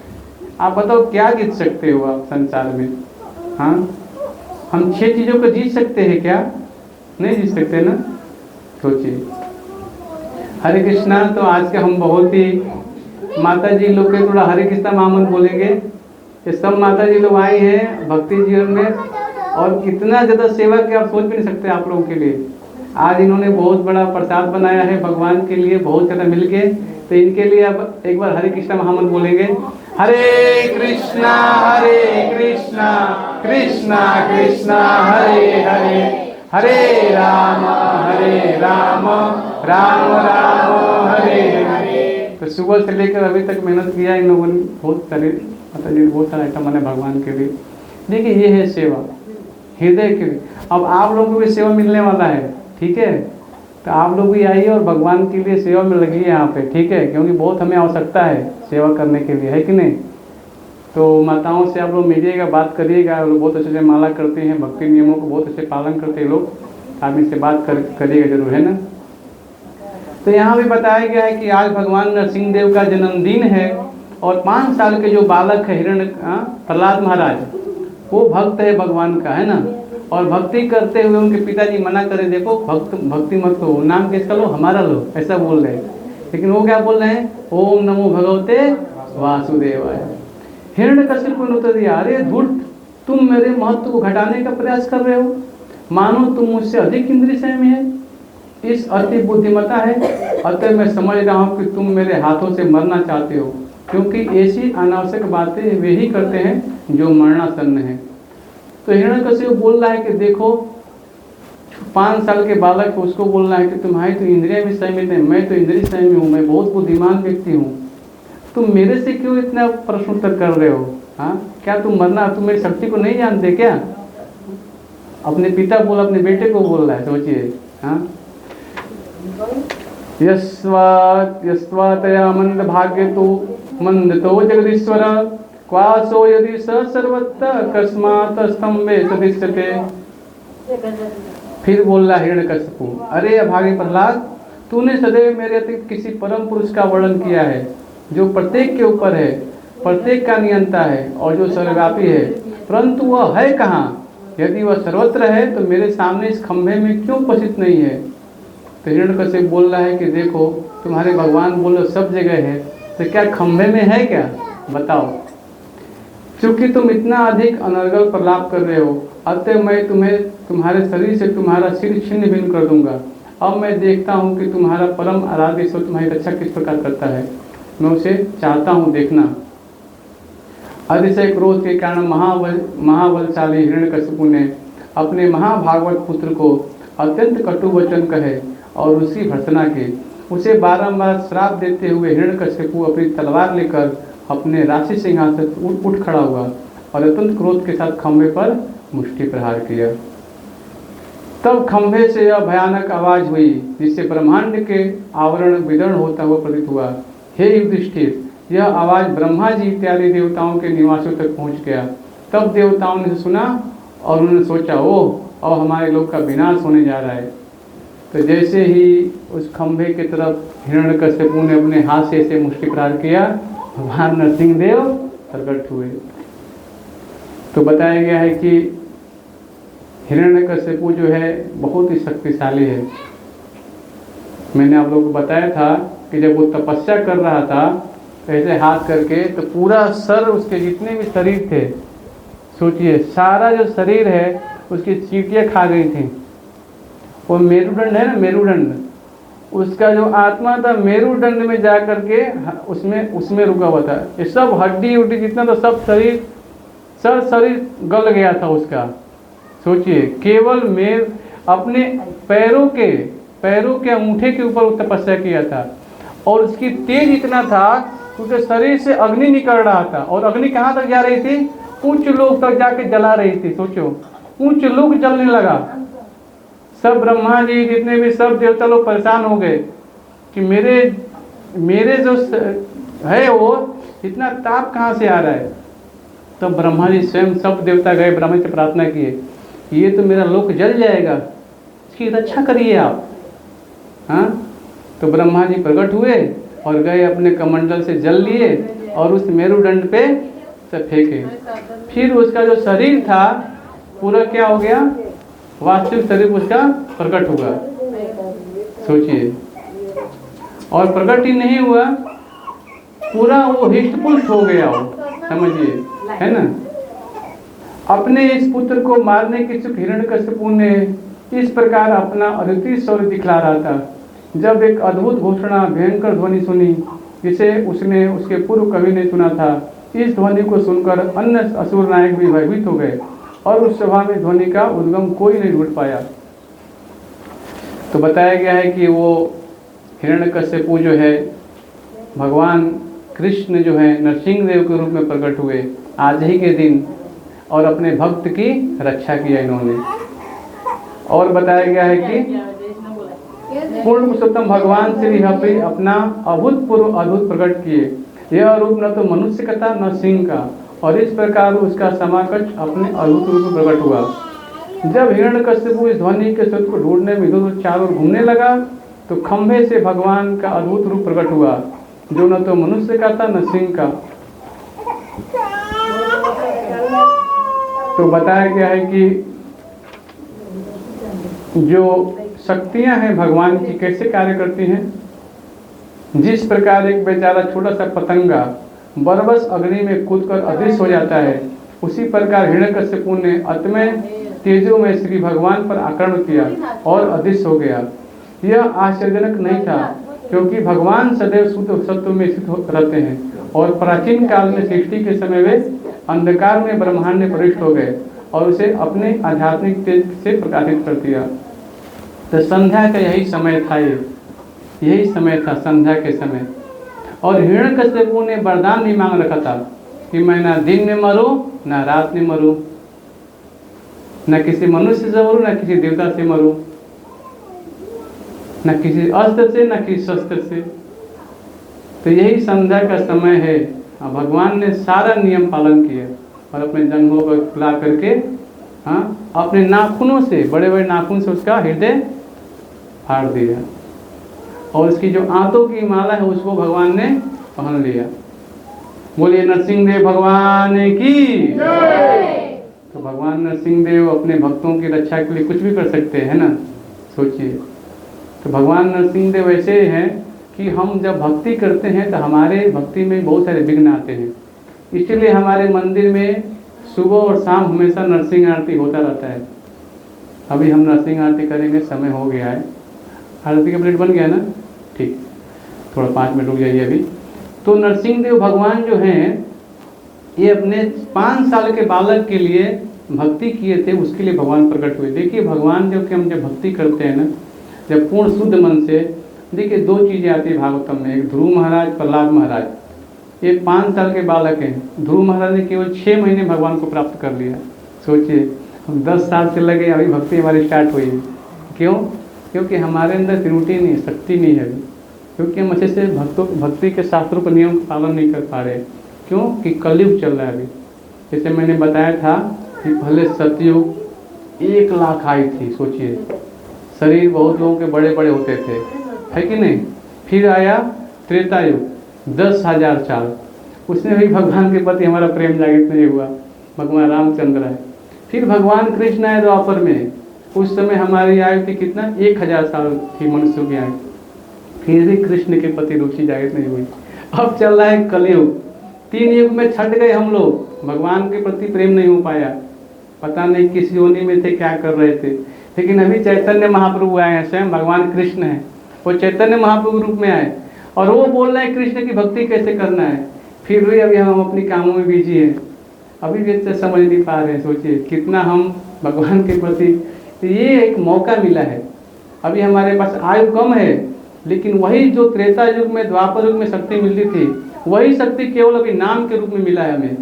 आप बताओ क्या जीत सकते हो आप संसार में, हाँ हम 6 चीज़ों को जीत सकते हैं क्या, नहीं जीत सकते ना। सोचिए। हरे कृष्णा तो आज के हम बहुत ही माता जी लोग के थोड़ा हरे कृष्णा महामंत्र बोलेंगे। ये सब माता जी लोग आए हैं भक्ति जीवन में, और इतना ज़्यादा सेवा कि आप सोच भी नहीं सकते आप लोगों के लिए। आज इन्होंने बहुत बड़ा प्रसाद बनाया है भगवान के लिए, बहुत ज़्यादा मिल के। तो इनके लिए अब एक बार हरे कृष्णा महामंत्र बोलेंगे। हरे कृष्णा कृष्णा कृष्णा हरे हरे, हरे राम राम राम हरे हरे। तो सुबह से लेकर अभी तक मेहनत किया इन लोगों ने, बहुत सारे मतलब जी बहुत सारा आइटम बने भगवान के लिए। देखिए ये है सेवा हृदय के लिए। अब आप लोगों को भी सेवा मिलने वाला है, ठीक है। तो आप लोग भी आइए और भगवान के लिए सेवा में लगिए यहाँ पे, ठीक है, क्योंकि बहुत हमें आवश्यकता है सेवा करने के लिए, है कि नहीं। तो माताओं से आप लोग मिलिएगा, बात करिएगा। लोग बहुत अच्छे से माला करते हैं, भक्ति नियमों को बहुत अच्छे पालन करते हैं लोग। आप इनसे बात करिएगा जरूर, है ना। तो यहाँ भी बताया गया है कि आज भगवान नरसिंह देव का जन्मदिन है, और 5 साल के जो बालक है प्रहलाद महाराज, वो भक्त है भगवान का, है ना। और भक्ति करते हुए उनके पिताजी मना करे, देखो भक्ति मत करो, नाम किसका लो, हमारा लो, ऐसा बोल रहे हैं। लेकिन वो क्या बोल रहे हैं, ओम नमो भगवते वासुदेवाय। हिरण्यकशिपु ने उत्तर दिया, अरे धूर्त, तुम मेरे महत्व को घटाने का प्रयास कर रहे हो, मानो तुम मुझसे अधिक इंद्रिय संयमी है, इस अति बुद्धिमता है। अतः मैं समझ रहा हूँ कि तुम मेरे हाथों से मरना चाहते हो, क्योंकि ऐसी अनावश्यक बातें वे ही करते हैं जो मरणासन्न है। तो हिरण्यकशिपु बोल रहा है कि देखो 5 साल के बालक को उसको बोलना है कि तुम्हारी तो इंद्रियां भी संयमित हैं, मैं तो इंद्रिय संयमी हूँ, मैं बहुत बुद्धिमान व्यक्ति हूँ, तुम मेरे से क्यों इतना प्रश्न उत्तर कर रहे हो। हाँ क्या तुम मरना, तुम मेरी शक्ति को नहीं जानते क्या। अपने पिता बोल, अपने बेटे को बोल रहा है, सोचिए। हाँ यस्वातया मंद भाग्य तो मंद तो जगदीश्वर, क्वासो यदि स सर्वत्र अकस्मात् स्तंभे सदृश्यते। फिर बोल रहा हिरण्यकशिपु, अरे अभागे प्रहलाद, तूने सदैव मेरे अतिरिक्त किसी परम पुरुष का वर्णन किया है, जो प्रत्येक के ऊपर है, प्रत्येक का नियंता है और जो सर्वव्यापी है, परंतु वह है कहाँ? यदि वह सर्वत्र है तो मेरे सामने इस खंभे में क्यों उपस्थित नहीं है? तो हिरण्यकश्यप बोल रहा है कि देखो तुम्हारे भगवान बोलो सब जगह है, तो क्या खंभे में है क्या? बताओ। क्योंकि तुम इतना अधिक अनर्गल प्रलाप कर रहे हो, अतः मैं तुम्हें तुम्हारे शरीर से तुम्हारा सिर छिन्न भिन्न कर दूंगा। अब मैं देखता हूँ कि तुम्हारा परम आराध्य ईश्वर तुम्हारी रक्षा किस प्रकार करता है, मैं उसे चाहता हूँ देखना। अतिशय क्रोध के कारण महाबलशाली हिरण्यकश्यप ने अपने महाभागवत पुत्र को अत्यंत कटु वचन कहे और उसकी भर्त्सना की। उसे बारंबार श्राप देते हुए हिरण्यकश्यप अपनी तलवार लेकर अपने राशि सिंहासन से उठ खड़ा हुआ और अत्यंत क्रोध के साथ खंभे पर मुष्टि प्रहार किया। तब खंभे से यह भयानक आवाज हुई जिससे ब्रह्मांड के आवरण विदर्ण होता हुआ प्रतीत हुआ। हे युधिष्ठिर, यह आवाज ब्रह्मा जी इत्यादि देवताओं के निवासों तक पहुंच गया। तब देवताओं ने सुना और उन्होंने सोचा, ओह अब हमारे लोग का विनाश होने जा रहा है। तो जैसे ही उस खंभे की तरफ हिरण्यकश्यप ने अपने हाथ से ऐसे मुष्टि प्रहार किया, भगवान नरसिंह देव प्रकट हुए। तो बताया गया है कि हिरण्यकश्यप जो है बहुत ही शक्तिशाली है। मैंने आप लोगों को बताया था कि जब वो तपस्या कर रहा था ऐसे हाथ करके, तो पूरा सर उसके जितने भी शरीर थे, सोचिए सारा जो शरीर है उसकी चींटियाँ खा गई थी। वो मेरुदंड है ना, मेरुदंड, उसका जो आत्मा था मेरुदंड में जा करके उसमें रुका हुआ था। ये सब हड्डी उड्डी जितना था सब शरीर गल गया था उसका। सोचिए केवल अपने पैरों के अंगूठे के ऊपर तपस्या किया था और उसकी तेज इतना था क्योंकि शरीर से अग्नि निकल रहा था। और अग्नि कहाँ तक जा रही थी? उच्च लोक तक जाके जला रही थी। सोचो उच्च लोक जलने लगा। सब ब्रह्मा जी जितने भी सब देवता लोग परेशान हो गए कि मेरे जो है वो इतना ताप कहाँ से आ रहा है। तो ब्रह्मा जी स्वयं सब देवता गए, ब्रह्मा से प्रार्थना किए, ये तो मेरा लोक जल जाएगा, इसकी रक्षा करिए आप। हाँ, तो ब्रह्मा जी प्रकट हुए और गए अपने कमंडल से जल लिए और उस मेरुदंड पे से फेंके। फिर उसका जो शरीर था पूरा क्या हो गया? वास्तविक शरीर उसका प्रकट हुआ। सोचिए, और प्रकट ही नहीं हुआ, पूरा वो हिष्टपुष्ट हो गया वो, समझिए, है ना। अपने इस पुत्र को मारने के इच्छुक हिरण्यकश्यप ने इस प्रकार अपना अद्वितीय शौर्य दिखला रहा था जब एक अद्भुत घोषणा भयंकर ध्वनि सुनी जिसे उसने उसके पूर्व कभी नहीं सुना था। इस ध्वनि को सुनकर अन्य असुर नायक भी भयभीत हो गए और उस सभा में ध्वनि का उद्गम कोई नहीं ढूंढ पाया। तो बताया गया है कि वो हिरण्यकश्यप जो है भगवान कृष्ण जो है नरसिंह देव के रूप में प्रकट हुए आज ही के दिन और अपने भक्त की रक्षा किया इन्होंने। और बताया गया है कि पूर्ण पुरुषोत्तम भगवान श्री हरि अपना अभूतपूर्व अद्भुत प्रकट किए। यह रूप न तो मनुष्य का था न सिंह का, और इस प्रकार उसका समाकक्ष अपने अद्भुत रूप में प्रकट हुआ। जब हिरण्यकश्यप इस ध्वनि के स्रोत को ढूंढने में इधर चारों ओर घूमने लगा तो खंभे से भगवान का अद्भुत रूप प्रकट हुआ जो न तो मनुष्य का था न सिंह का। तो बताया गया है कि जो शक्तियां हैं भगवान की कैसे कार्य करती हैं। जिस प्रकार एक बेचारा छोटा सा पतंगा बरबस अग्नि में कूदकर अदृश्य हो जाता है, उसी प्रकार हिरण्यकश्यप ने अतमय तेजो में श्री भगवान पर आक्रमण किया और अदृश्य हो गया। यह आश्चर्यजनक नहीं था क्योंकि भगवान सदैव शुद्ध सत्व में स्थित रहते हैं और प्राचीन काल में सृष्टि के समय वे अंधकार में ब्रह्मांड में प्रविष्ट हो गए और उसे अपने आध्यात्मिक तेज से प्रकाशित कर दिया। तो संध्या का यही समय था, यही समय था संध्या के समय। और हिरण्यकश्यप ने वरदान भी मांग रखा था कि मैं ना दिन में मरूं ना रात में मरूं, न किसी मनुष्य से मरूं न किसी देवता से मरूं, न किसी अस्त्र से न किसी शस्त्र से। तो यही संध्या का समय है। भगवान ने सारा नियम पालन किया और अपने जंघों पर फुला करके अपने नाखूनों से, बड़े बड़े नाखून से उसका हृदय फाड़ दिया और उसकी जो आंतों की माला है उसको भगवान ने पहन लिया। बोलिए नरसिंह देव भगवान की जय। तो भगवान नरसिंह देव अपने भक्तों की रक्षा के लिए कुछ भी कर सकते हैं ना, सोचिए। तो भगवान नरसिंह देव ऐसे हैं कि हम जब भक्ति करते हैं तो हमारे भक्ति में बहुत सारे विघ्न आते हैं। इसलिए हमारे मंदिर में सुबह और शाम हमेशा नरसिंह आरती होता रहता है। अभी हम नरसिंह आरती करेंगे, समय हो गया है। आरती का प्लेट बन गया ना, ठीक, थोड़ा 5 मिनट रुक जाइए अभी। तो नरसिंह देव भगवान जो हैं ये अपने 5 साल के बालक के लिए भक्ति किए थे, उसके लिए भगवान प्रकट हुए। देखिए भगवान हम जब भक्ति करते हैं ना, जब पूर्ण शुद्ध मन से, देखिए 2 चीज़ें आती है भागवतम में, एक ध्रुव महाराज, प्रहलाद महाराज। ये 5 साल के बालक हैं। ध्रुव महाराज ने केवल 6 महीने भगवान को प्राप्त कर लिया। सोचिए हम 10 साल से लगे, अभी भक्ति हमारी स्टार्ट हुई है। क्यों? क्योंकि हमारे अंदर त्रुटि नहीं, शक्ति नहीं है अभी, क्योंकि हम अच्छे से भक्ति के शास्त्रों का नियम का पालन नहीं कर पा रहे। क्यों? कि कलयुग चल रहा है अभी। जैसे मैंने बताया था कि पहले सतयुग 1 लाख आई थी, सोचिए, शरीर बहुत लोगों के बड़े बड़े होते थे, है कि नहीं। फिर आया त्रेता युग 10,000 साल, उसमें भी भगवान के प्रति हमारा प्रेम जागृत नहीं हुआ, भगवान रामचंद्र है। फिर भगवान कृष्ण आए द्वापर में, उस समय हमारी आयु थी कितना, 1000 साल थी मनुष्यों की आयु, फिर भी कृष्ण के प्रति रुचि जागृत नहीं हुई। अब चल रहा है कलयुग, 3 युग में छट गए हम लोग, भगवान के प्रति प्रेम नहीं हो पाया, पता नहीं किस योनि में थे, क्या कर रहे थे। लेकिन अभी चैतन्य महाप्रभु आए हैं, स्वयं भगवान कृष्ण हैं, वो चैतन्य महाप्रभु रूप में आए और वो बोल रहे हैं कृष्ण की भक्ति कैसे करना है। फिर भी अभी हम अपनी कामों में बिजी हैं, अभी भी अच्छे समझ नहीं पा रहे हैं। सोचिए कितना हम भगवान के प्रति, ये एक मौका मिला है। अभी हमारे पास आयु कम है, लेकिन वही जो त्रेता युग में, द्वापर युग में शक्ति मिलती थी, वही शक्ति केवल अभी नाम के रूप में मिला है हमें।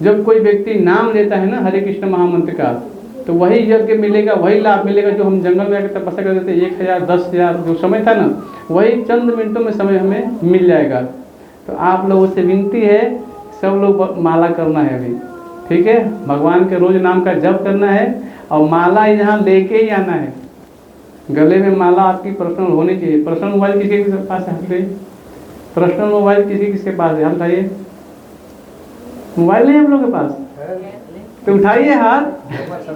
जब कोई व्यक्ति नाम लेता है ना हरे कृष्ण महामंत्र का, तो वही यज्ञ मिलेगा, वही लाभ मिलेगा जो हम जंगल में आकर तपस्या करते थे। 1000 10,000 जो समय था ना, वही चंद मिनटों में समय हमें मिल जाएगा। तो आप लोगों से विनती है, सब लोग माला करना है अभी, ठीक है। भगवान के रोज नाम का जप करना है और माला यहाँ लेके ही आना है। गले में माला आपकी पर्सनल होनी चाहिए। पर्सनल मोबाइल किसी के पास है? पर्सनल मोबाइल किसी के पास है? हाथ उठाइए। मोबाइल नहीं है हम लोग के पास? तो उठाइए हाथ,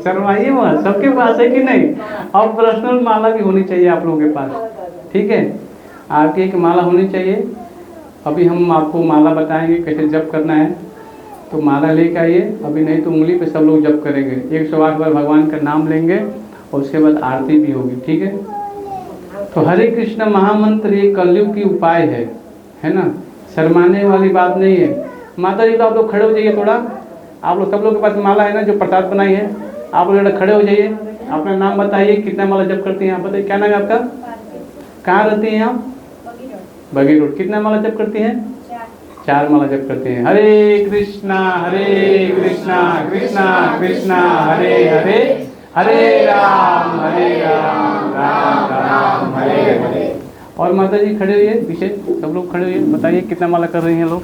शर्माइए मत, सबके पास है कि नहीं। और पर्सनल माला भी होनी चाहिए आप लोगों के पास, ठीक है। आपकी एक माला होनी चाहिए। अभी हम आपको माला बताएंगे कैसे जप करना है, तो माला लेके आइए। अभी नहीं तो उंगली पे सब लोग जप करेंगे, 108 बार भगवान का नाम लेंगे और उसके बाद आरती भी होगी, ठीक है। तो हरे कृष्ण महामंत्र ये कलयुग की उपाय है ना, शर्माने वाली बात नहीं है। माता जी तो आप लोग खड़े हो जाइए थोड़ा, आप लोग सब लोग के पास माला है ना जो प्रसाद बनाई है, आप लोग थोड़ा खड़े हो जाइए। अपना नाम बताइए, कितना माला जप करती हैं आप, बताइए क्या नाम है आपका, कहाँ रहती हैं आप? बगी रोड। कितना माला जप करती हैं? 4 माला जप करते हैं। हरे कृष्णा कृष्णा कृष्णा हरे हरे, हरे राम राम राम हरे हरे। और माता जी खड़े हुए पीछे, सब लोग खड़े हुए, बताइए कितना माला कर रही हैं लोग,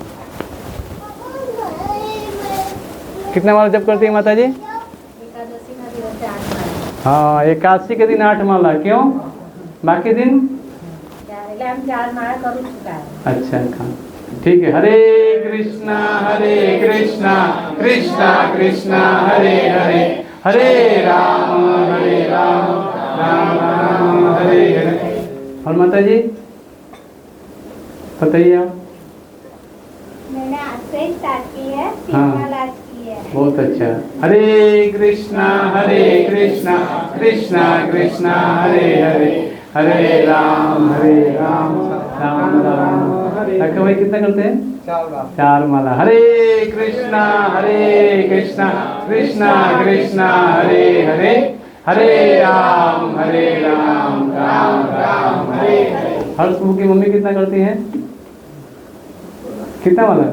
कितना माला जप करती है माता जी? हाँ, एकादशी के दिन 8 माला। क्यों? बाकी दिन 4 माला करूँ चुका है। अच्छा, ठीक है। हरे कृष्णा कृष्णा कृष्णा हरे हरे, हरे राम राम राम हरे हरे। और माता जी बताइए आप। मैंने आज से स्टार्ट की है, 3 हाँ। माला आज की है। बहुत अच्छा। हरे कृष्णा कृष्णा कृष्णा हरे हरे, हरे राम राम राम हरे। भाई कितना करते हैं? 4 माला। हरे कृष्णा कृष्णा कृष्णा हरे हरे, हरे राम राम राम हरे हरे। हर्ष की मम्मी कितना करती हैं? कितना माला?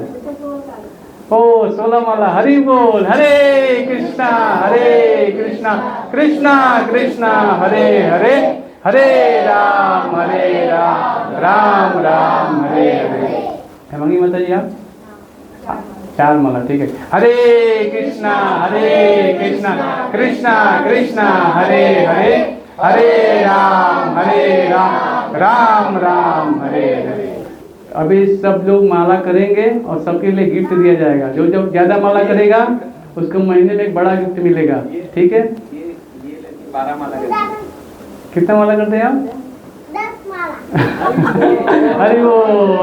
ओ 16 माला। हरि बोल। हरे कृष्णा कृष्णा कृष्णा हरे हरे, हरे राम राम राम हरे हरे। मांगी माता जी आप? 4 माला, ठीक है। हरे कृष्णा कृष्णा कृष्णा हरे हरे, हरे राम राम राम हरे हरे। अभी सब लोग माला करेंगे और सबके लिए गिफ्ट दिया जाएगा। जो जो ज़्यादा माला करेगा उसको महीने में एक बड़ा गिफ्ट मिलेगा, ठीक है। ये 12 माला करते कितना माला करते हैं आप? 10 माला। अरे वो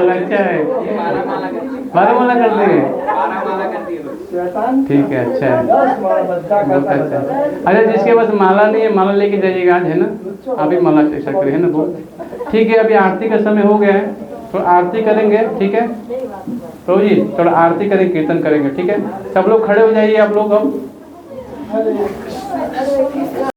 अच्छा है, हैं। 12 माला करते हैं। 12 माला करते हैं, 12 माला करती है बस। ठीक है, अच्छा है, बहुत अच्छा है। अच्छा, जिसके पास माला नहीं है माला लेके जाइएगा आज, है ना। अभी माला ऐसा करें, है ना, बहुत ठीक है। अभी आरती का समय हो गया है, तो आरती करेंगे, ठीक है। तो जी थोड़ा आरती करेंगे, कीर्तन करेंगे, ठीक है। सब लोग खड़े हो जाइए आप लोग अब।